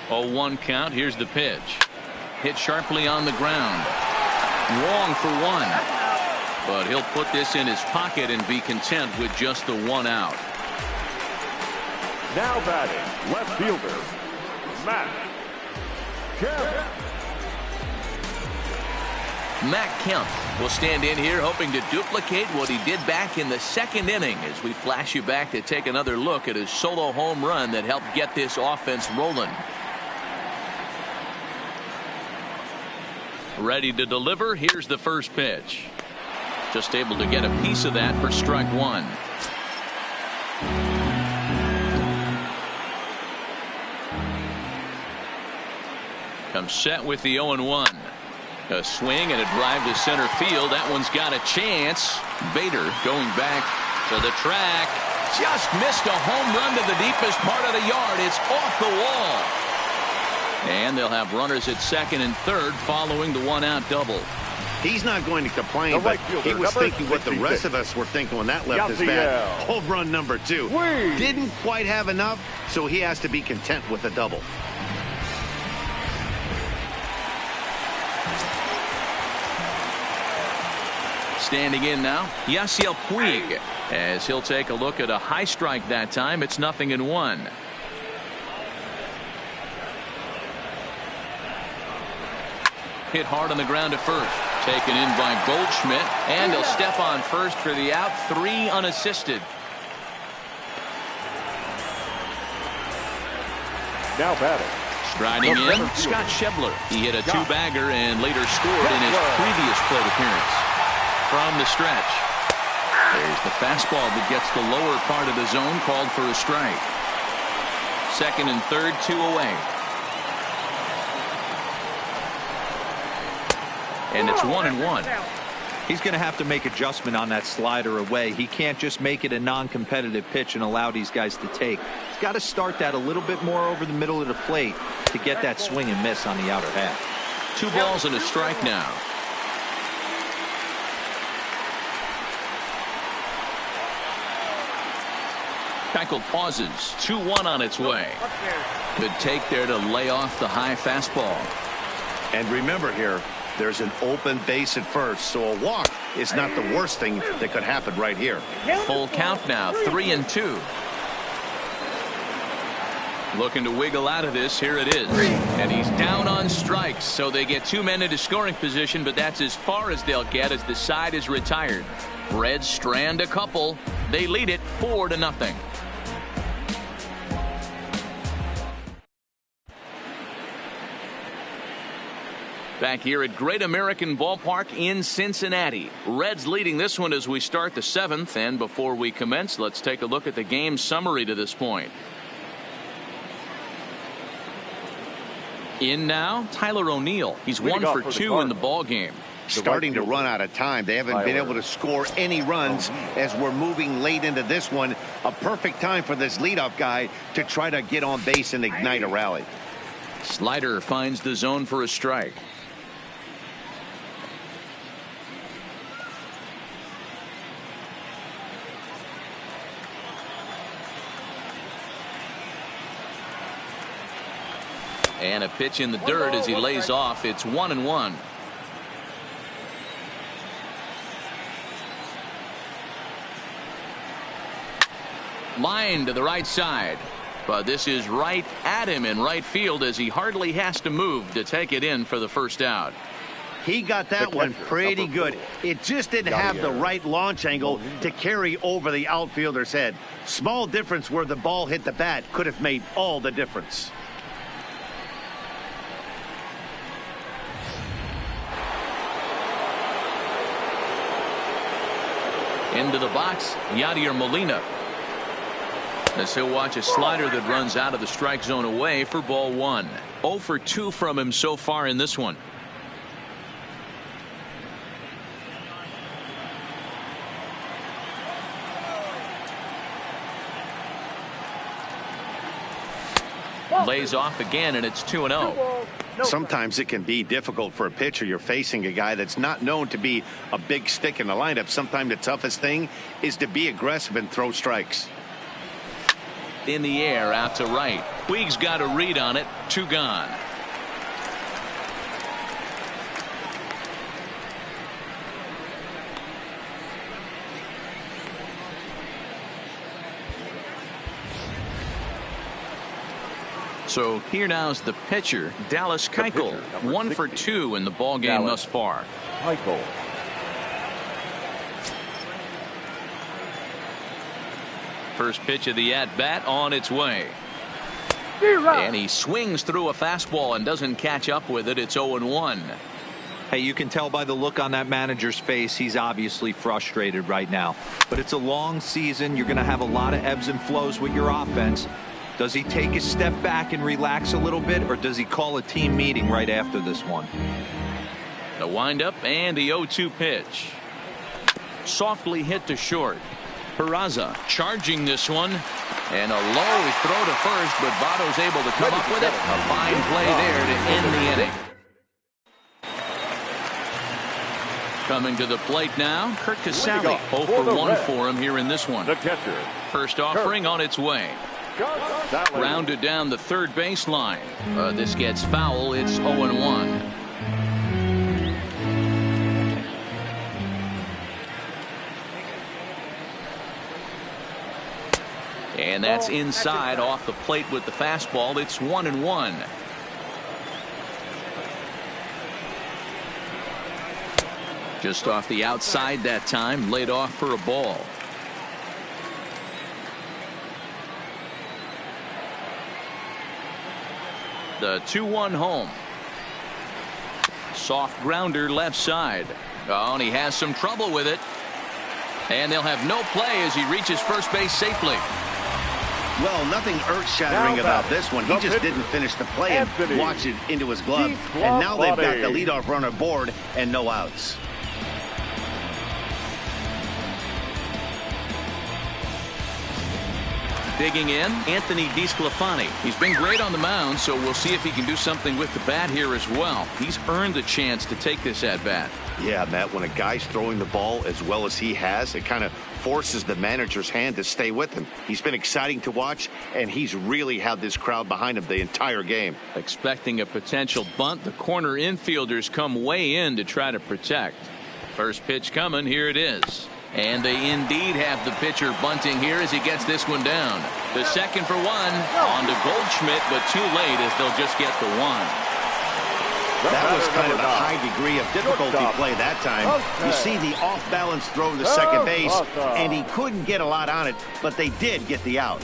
Oh, 1 count. Here's the pitch. Hit sharply on the ground. Wrong for 1. But he'll put this in his pocket and be content with just the 1 out. Now batting, left fielder, Matt Kemp. Matt Kemp will stand in here hoping to duplicate what he did back in the 2nd inning as we flash you back to take another look at his solo home run that helped get this offense rolling. Ready to deliver. Here's the first pitch. Just able to get a piece of that for strike 1. Comes set with the 0-1. A swing and a drive to center field. That one's got a chance. Bader going back to the track. Just missed a home run to the deepest part of the yard. It's off the wall. And they'll have runners at 2nd and 3rd following the 1-out double. He's not going to complain, but he was thinking what the rest of us were thinking when that left his bat. Home run number 2. Didn't quite have enough, so he has to be content with a double. Standing in now, Yasiel Puig, as he'll take a look at a high strike that time. It's 0-1. Hit hard on the ground at first. Taken in by Goldschmidt, and he'll step on first for the out. 3 unassisted. Now batting. Striding in, Scott Schebler. He hit a 2-bagger and later scored in his previous plate appearance. From the stretch. There's the fastball that gets the lower part of the zone, called for a strike. 2nd and 3rd, 2 away. And it's 1-1. He's going to have to make adjustment on that slider away. He can't just make it a non-competitive pitch and allow these guys to take. He's got to start that a little bit more over the middle of the plate to get that swing and miss on the outer half. 2 balls and a strike now. Keuchel pauses. 2-1 on its way. Good take there to lay off the high fastball. And remember here, there's an open base at first, so a walk is not the worst thing that could happen right here. Full count now, 3-2. Looking to wiggle out of this. Here it is. And he's down on strikes, so they get 2 men into scoring position, but that's as far as they'll get as the side is retired. Reds strand a couple. They lead it 4-0. Back here at Great American Ballpark in Cincinnati. Reds leading this one as we start the 7th. And before we commence, let's take a look at the game summary to this point. In now, Tyler O'Neill. He's 1 for 2 in the ball game. Starting to run out of time. They haven't been able to score any runs as we're moving late into this one. A perfect time for this leadoff guy to try to get on base and ignite a rally. Slider finds the zone for a strike. And a pitch in the dirt as he lays off. It's 1-1. Line to the right side. But this is right at him in right field as he hardly has to move to take it in for the first out. He got that one pretty good. It just didn't have the right launch angle to carry over the outfielder's head. Small difference where the ball hit the bat could have made all the difference. Into the box, Yadier Molina. As he'll watch a slider that runs out of the strike zone away for ball 1. 0 for 2 from him so far in this one. Lays off again, and it's 2-0. Sometimes it can be difficult for a pitcher. You're facing a guy that's not known to be a big stick in the lineup. Sometimes the toughest thing is to be aggressive and throw strikes. In the air out to right. Puig's got a read on it. 2 gone. So here now's the pitcher, Dallas Keuchel. 1 for 2 in the ball game thus far. Keuchel. First pitch of the at-bat on its way. And he swings through a fastball and doesn't catch up with it. It's 0-1. Hey, you can tell by the look on that manager's face he's obviously frustrated right now. But it's a long season. You're going to have a lot of ebbs and flows with your offense. Does he take a step back and relax a little bit, or does he call a team meeting right after this one? The windup and the 0-2 pitch. Softly hit to short. Peraza charging this one. And a low throw to first, but Votto's able to come up with it. A fine play there to end the inning. Coming to the plate now, Kurt Casale. 0 for 1 for him here in this one. The catcher. First offering on its way. Rounded down the third baseline. This gets foul. It's 0-1. And that's inside off the plate with the fastball. It's 1-1. Just off the outside that time, laid off for a ball. The 2-1 home. Soft grounder left side. Oh, and he has some trouble with it. And they'll have no play as he reaches first base safely. Well, nothing earth-shattering about this one. He just didn't finish the play and watch it into his glove. And now they've got the leadoff runner aboard and no outs. Digging in, Anthony DeSclafani. He's been great on the mound, so we'll see if he can do something with the bat here as well. He's earned the chance to take this at bat. Yeah, Matt, when a guy's throwing the ball as well as he has, it kind of forces the manager's hand to stay with him. He's been exciting to watch, and he's really had this crowd behind him the entire game. Expecting a potential bunt, the corner infielders come way in to try to protect. First pitch coming, here it is. And they indeed have the pitcher bunting here as he gets this one down. The second for one on to Goldschmidt, but too late as they'll just get the one. That was kind of a high degree of difficulty play that time. You see the off-balance throw to second base, and he couldn't get a lot on it, but they did get the out.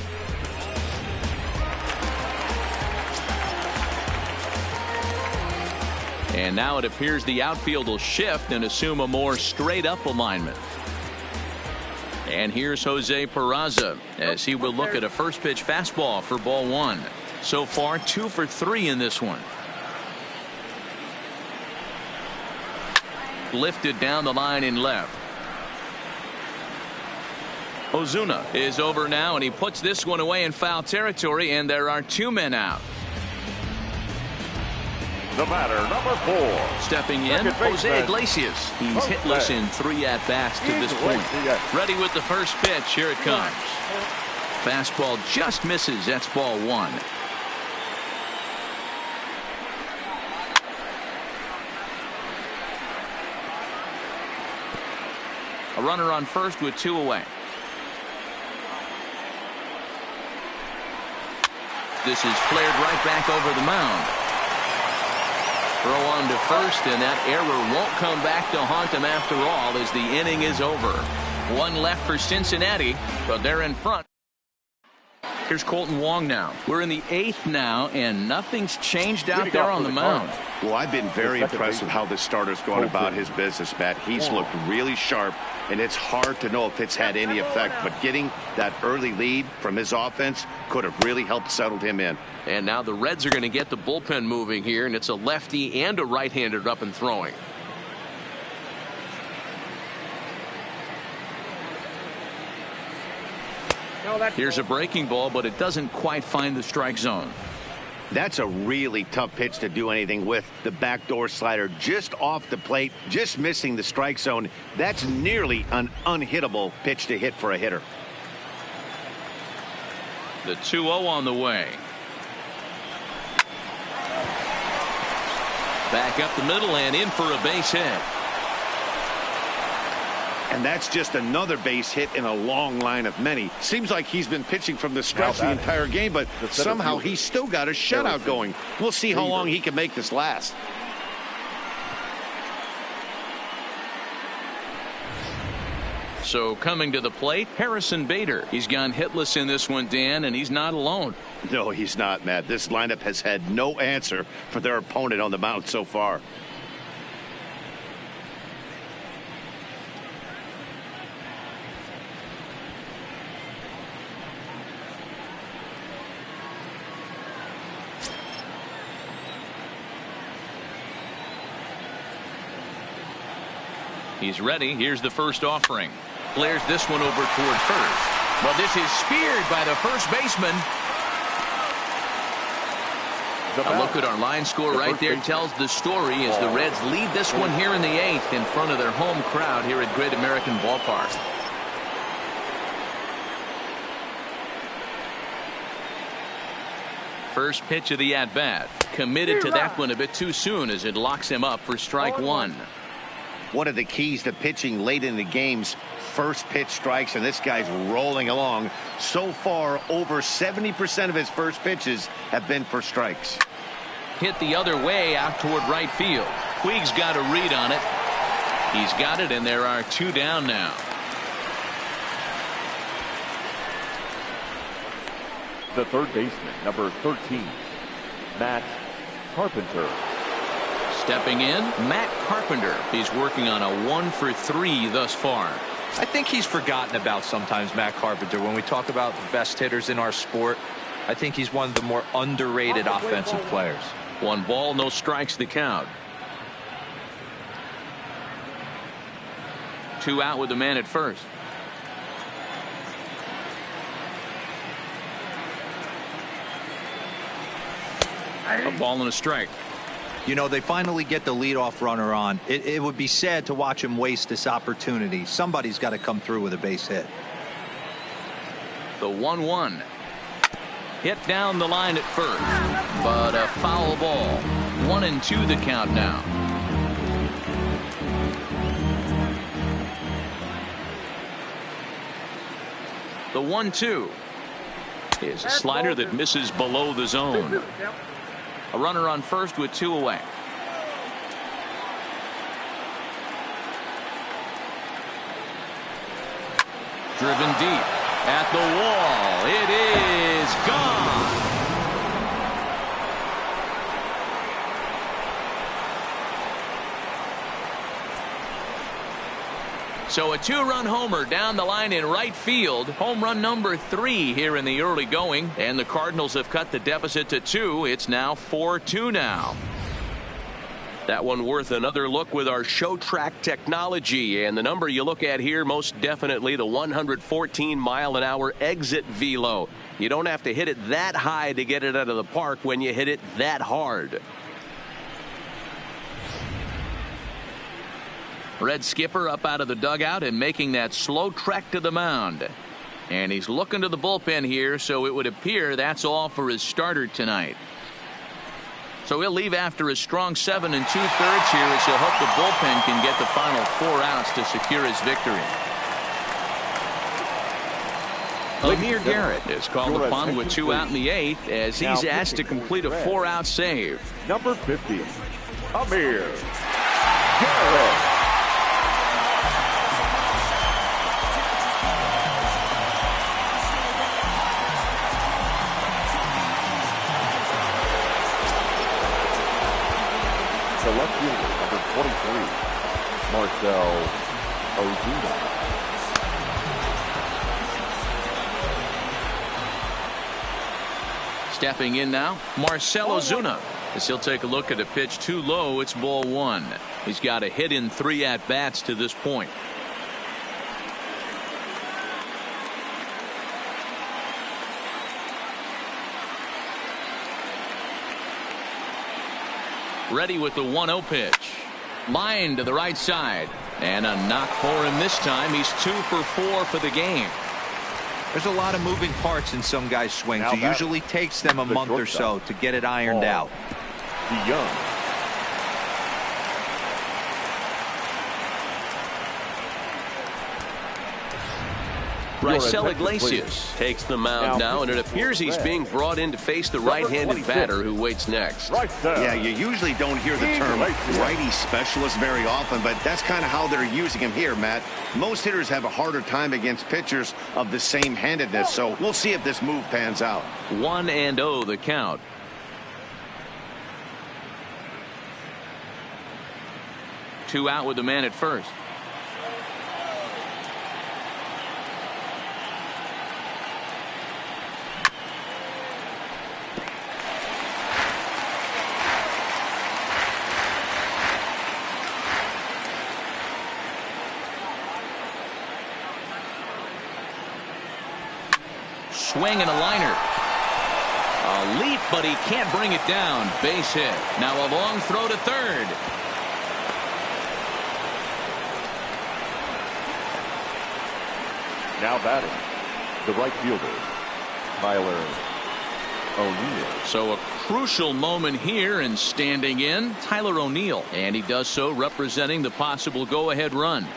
And now it appears the outfield will shift and assume a more straight-up alignment. And here's Jose Peraza as he will look at a first pitch fastball for ball one. So far 2 for 3 in this one. Lifted down the line in left. Ozuna is over now, and he puts this one away in foul territory, and there are 2 men out. The batter, number 4. Stepping in, Jose Iglesias. He's hitless in 3 at-bats to this point. Ready with the first pitch. Here it comes. Fastball just misses. That's ball 1. A runner on first with 2 away. This is flared right back over the mound. Throw on to first, and that error won't come back to haunt them after all as the inning is over. 1 left for Cincinnati, but they're in front. Here's Colton Wong now. We're in the 8th now, and nothing's changed out there on the mound. Well, I've been very impressed with how this starter's gone about his business, Matt. He's looked really sharp, and it's hard to know if it's had any effect, but getting that early lead from his offense could have really helped settle him in. And now the Reds are going to get the bullpen moving here, and it's a lefty and a right-hander up and throwing. Here's a breaking ball, but it doesn't quite find the strike zone. That's a really tough pitch to do anything with. The backdoor slider just off the plate, just missing the strike zone. That's nearly an unhittable pitch to hit for a hitter. The 2-0 on the way. Back up the middle and in for a base hit. And that's just another base hit in a long line of many. Seems like he's been pitching from the stretch the entire game, but somehow he's still got a shutout going. We'll see how long he can make this last. So coming to the plate, Harrison Bader. He's gone hitless in this one, Dan, and he's not alone. No, he's not, Matt. This lineup has had no answer for their opponent on the mound so far. He's ready. Here's the first offering. Flares this one over toward first. Well, this is speared by the first baseman. A look at our line score right there tells the story as the Reds lead this one here in the 8th in front of their home crowd here at Great American Ballpark. First pitch of the at-bat. Committed to that one a bit too soon as it locks him up for strike 1. One of the keys to pitching late in the game's first pitch strikes, and this guy's rolling along. So far, over 70% of his first pitches have been for strikes. Hit the other way out toward right field. Puig's got a read on it. He's got it, and there are 2 down now. The third baseman, number 13, Matt Carpenter. Stepping in, Matt Carpenter. He's working on a 1 for 3 thus far. I think he's forgotten about sometimes, Matt Carpenter. When we talk about the best hitters in our sport, I think he's one of the more underrated offensive players. 1 ball, no strikes the count. 2 out with the man at first. A ball and a strike. You know, they finally get the leadoff runner on. It would be sad to watch him waste this opportunity. Somebody's got to come through with a base hit. The 1-1. Hit down the line at first, but a foul ball. 1-2 the count now. The 1-2 is a slider that misses below the zone. A runner on first with 2 away. Driven deep at the wall. It is gone. So a 2-run homer down the line in right field. Home run number 3 here in the early going. And the Cardinals have cut the deficit to 2. It's now 4-2 now. That one worth another look with our show track technology. And the number you look at here, most definitely the 114-mile-an-hour exit velo. You don't have to hit it that high to get it out of the park when you hit it that hard. Red skipper up out of the dugout and making that slow trek to the mound. And he's looking to the bullpen here, so it would appear that's all for his starter tonight. So he'll leave after a strong 7 2/3 here as he'll hope the bullpen can get the final 4 outs to secure his victory. Amir Garrett is called upon with 2 out in the 8th as he's asked to complete a 4-out save. Number 50, Amir Garrett. The left fielder, number 23, Marcell Ozuna. Stepping in now, Marcell Ozuna, as he'll take a look at a pitch too low. It's ball 1. He's got a hit in 3 at-bats to this point. Ready with the 1-0 pitch. Line to the right side. And a knock for him this time. He's 2 for 4 for the game. There's a lot of moving parts in some guys' swings. It usually takes them a month or so to get it ironed out. Young. Raisel Iglesias takes the mound now, and it appears he's being brought in to face the right-handed batter who waits next. Yeah, you usually don't hear the term righty specialist very often, but that's kind of how they're using him here, Matt. Most hitters have a harder time against pitchers of the same handedness, so we'll see if this move pans out. 1-0 the count. Two out with the man at first. Swing and a liner. A leap, but he can't bring it down. Base hit. Now a long throw to third. Now batting, the right fielder, Tyler O'Neill. So a crucial moment here, and standing in, Tyler O'Neill. And he does so representing the possible go-ahead run.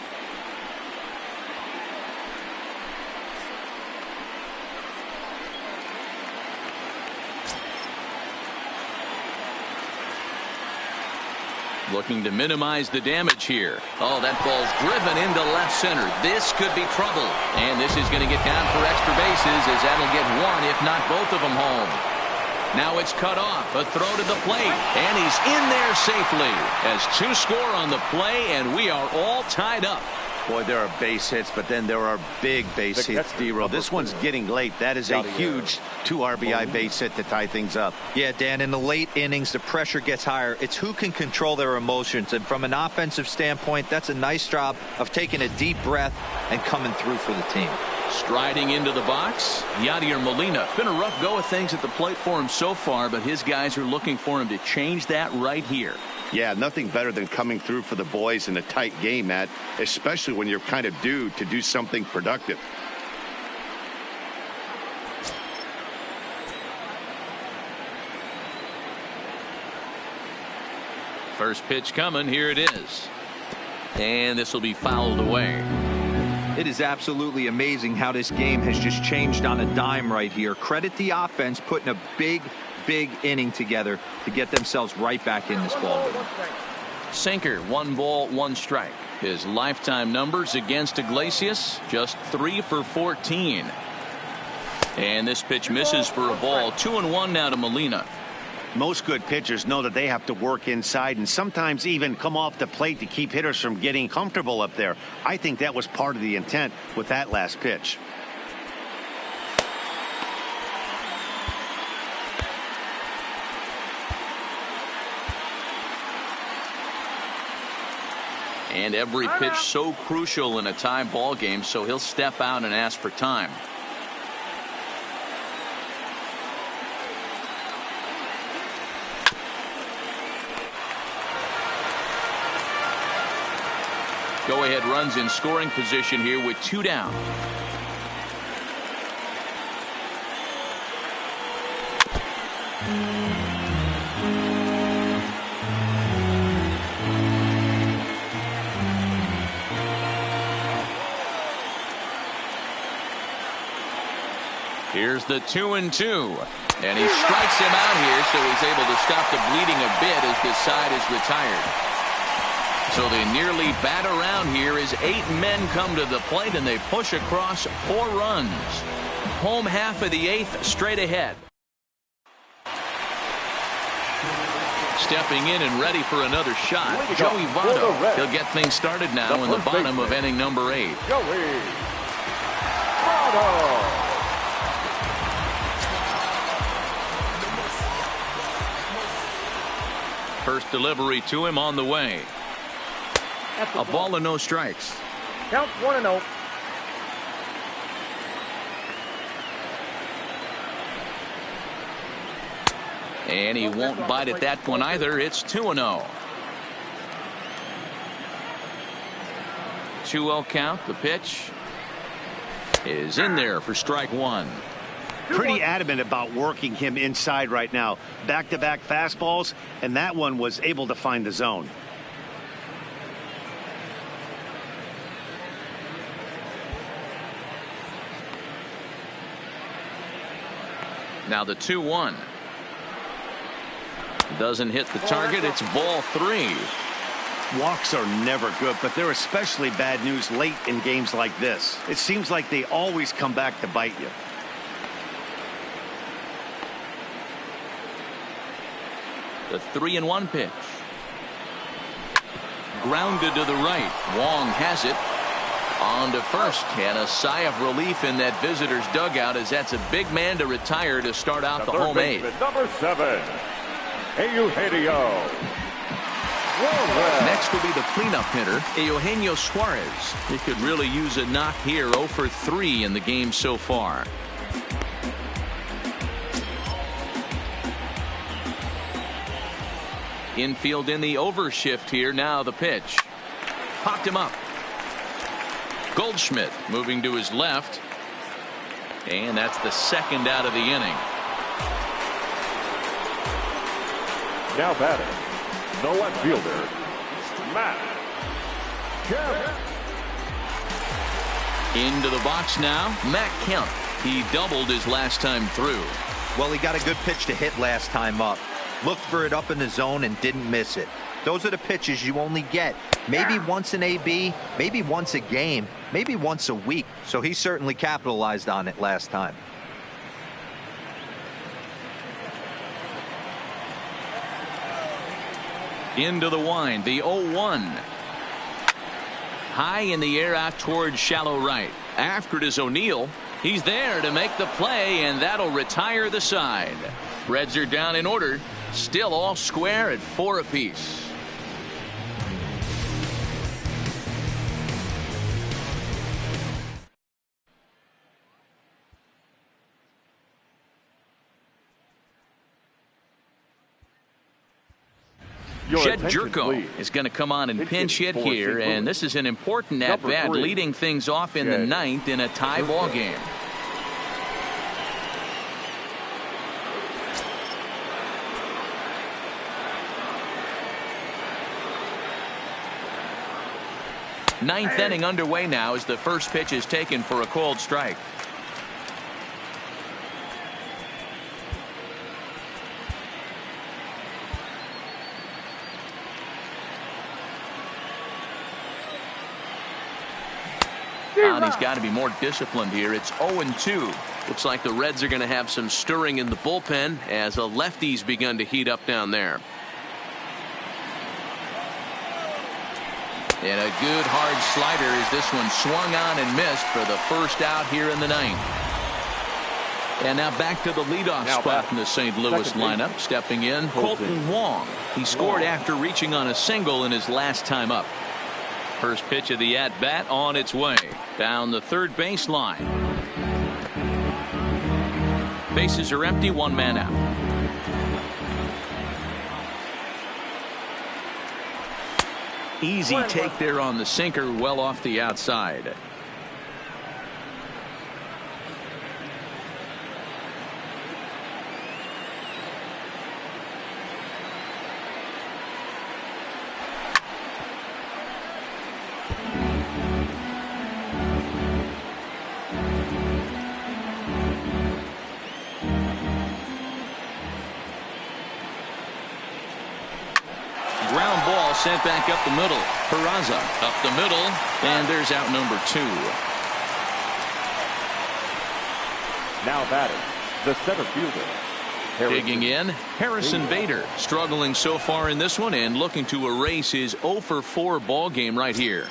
Looking to minimize the damage here. Oh, that ball's driven into left center. This could be trouble. And this is going to get down for extra bases as that'll get one, if not both of them, home. Now it's cut off. A throw to the plate. And he's in there safely. As 2 score on the play, and we are all tied up. Boy, there are base hits, but then there are big base hits, D-Roll. This one's getting late. That is a huge 2 RBI base hit to tie things up. Yeah, Dan, in the late innings, the pressure gets higher. It's who can control their emotions. And from an offensive standpoint, that's a nice job of taking a deep breath and coming through for the team. Striding into the box, Yadier Molina. Been a rough go of things at the plate for him so far, but his guys are looking for him to change that right here. Yeah, nothing better than coming through for the boys in a tight game, Matt, especially when you're kind of due to do something productive. First pitch coming. Here it is. And this will be fouled away. It is absolutely amazing how this game has just changed on a dime right here. Credit the offense putting a big inning together to get themselves right back in this ball game. Sinker, 1 ball, 1 strike. His lifetime numbers against Iglesias, just 3 for 14. And this pitch misses for a ball. 2-1 now to Molina. Most good pitchers know that they have to work inside and sometimes even come off the plate to keep hitters from getting comfortable up there. I think that was part of the intent with that last pitch. And every pitch so crucial in a tie ball game, so he'll step out and ask for time. Go ahead runs in scoring position here with 2 down. Here's the 2-2. And he strikes him out here, so he's able to stop the bleeding a bit as this side is retired. So they nearly bat around here as 8 men come to the plate and they push across 4 runs. Home half of the 8th straight ahead. Stepping in and ready for another shot, Joey Votto. He'll get things started now in the bottom of inning number 8. Joey Votto. First delivery to him on the way. A ball and no strikes. Count 1-0. And he won't bite at that one either. It's 2-0. 2-0 count. The pitch is in there for strike 1. Pretty adamant about working him inside right now. Back-to-back fastballs, and that one was able to find the zone. Now the 2-1. Doesn't hit the target. It's ball 3. Walks are never good, but they're especially bad news late in games like this. It seems like they always come back to bite you. The 3-1 pitch. Grounded to the right. Wong has it. On to first, and a sigh of relief in that visitor's dugout as that's a big man to retire to start out the home 8th. Number 7, Eugenio. Next will be the cleanup hitter, Eugenio Suarez. He could really use a knock here. 0 for 3 in the game so far. Infield in the overshift here. Now the pitch. Popped him up. Goldschmidt moving to his left. And that's the 2nd out of the inning. Now batting, the left fielder, Matt Kemp. Into the box now, Matt Kemp. He doubled his last time through. Well, he got a good pitch to hit last time up. Looked for it up in the zone and didn't miss it. Those are the pitches you only get maybe once in AB, maybe once a game, maybe once a week. So he certainly capitalized on it last time. Into the wind, the 0-1. High in the air out towards shallow right. After it is O'Neill. He's there to make the play, and that'll retire the side. Reds are down in order. Still all square at 4 apiece. Jed Jerko is going to come on and pinch hit here, and this is an important at-bat, leading things off in the ninth in a tie ball game. Ninth inning underway now as the first pitch is taken for a called strike. And he's got to be more disciplined here. It's 0-2. Looks like the Reds are going to have some stirring in the bullpen as a lefty's begun to heat up down there. And a good hard slider as this one swung on and missed for the first out here in the ninth. And now back to the leadoff spot in the St. Louis lineup. Stepping in, Colton Wong. He scored after reaching on a single in his last time up. First pitch of the at-bat on its way. Down the third baseline. Bases are empty, one man out. Easy take there on the sinker, well off the outside. Ground ball sent back up the middle. Peraza up the middle, and there's out number 2. Now batting, the center fielder. Digging in, Harrison Bader, struggling so far in this one and looking to erase his 0-for-4 ball game right here.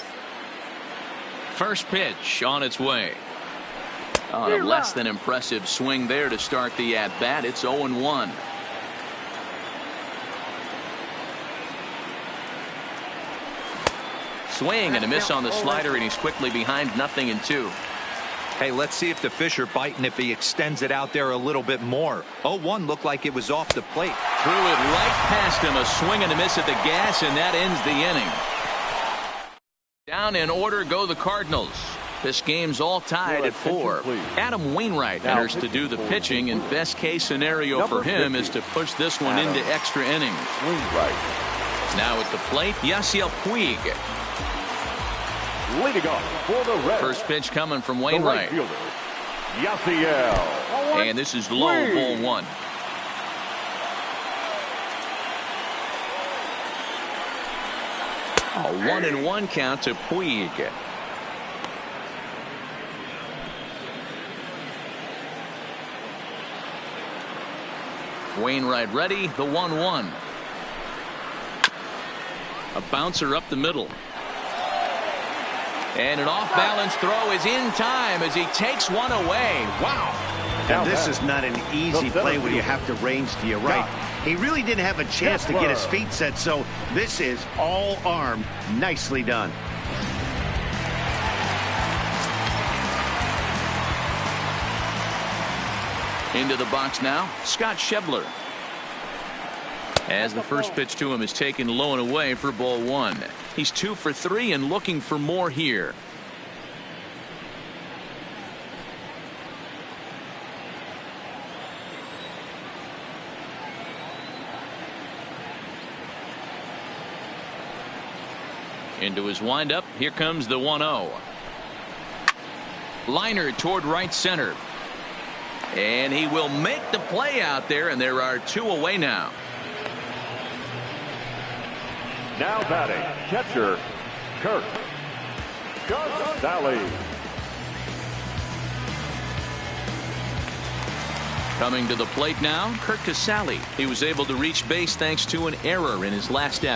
First pitch on its way. On a less than impressive swing there to start the at-bat. It's 0-1. Swing and a miss on the slider, and he's quickly behind 0-2. Hey, let's see if the fish are biting if he extends it out there a little bit more. 0-1 looked like it was off the plate. Threw it right past him. A swing and a miss at the gas, and that ends the inning. Down in order go the Cardinals. This game's all tied at 4. Adam Wainwright enters to do the pitching, and best case scenario for him is to push this one into extra innings. Now at the plate, Yasiel Puig. Leading off for the Reds. First pitch coming from Wainwright. The right fielder, Yasiel. And this is low, ball 1. A 1-1 count to Puig. Wainwright ready, the 1-1. A bouncer up the middle. And an off-balance throw is in time as he takes one away. Wow. And this is not an easy play when you have to range to your right. He really didn't have a chance to get his feet set, so this is all arm. Nicely done. Into the box now, Scott Schebler. As the first pitch to him is taken low and away for ball 1. He's 2 for 3 and looking for more here. Into his windup. Here comes the 1-0. Liner toward right center. And he will make the play out there, and there are 2 away now. Now batting, catcher, Kirk Casale. Coming to the plate now, Kirk Casale. He was able to reach base thanks to an error in his last at-bat.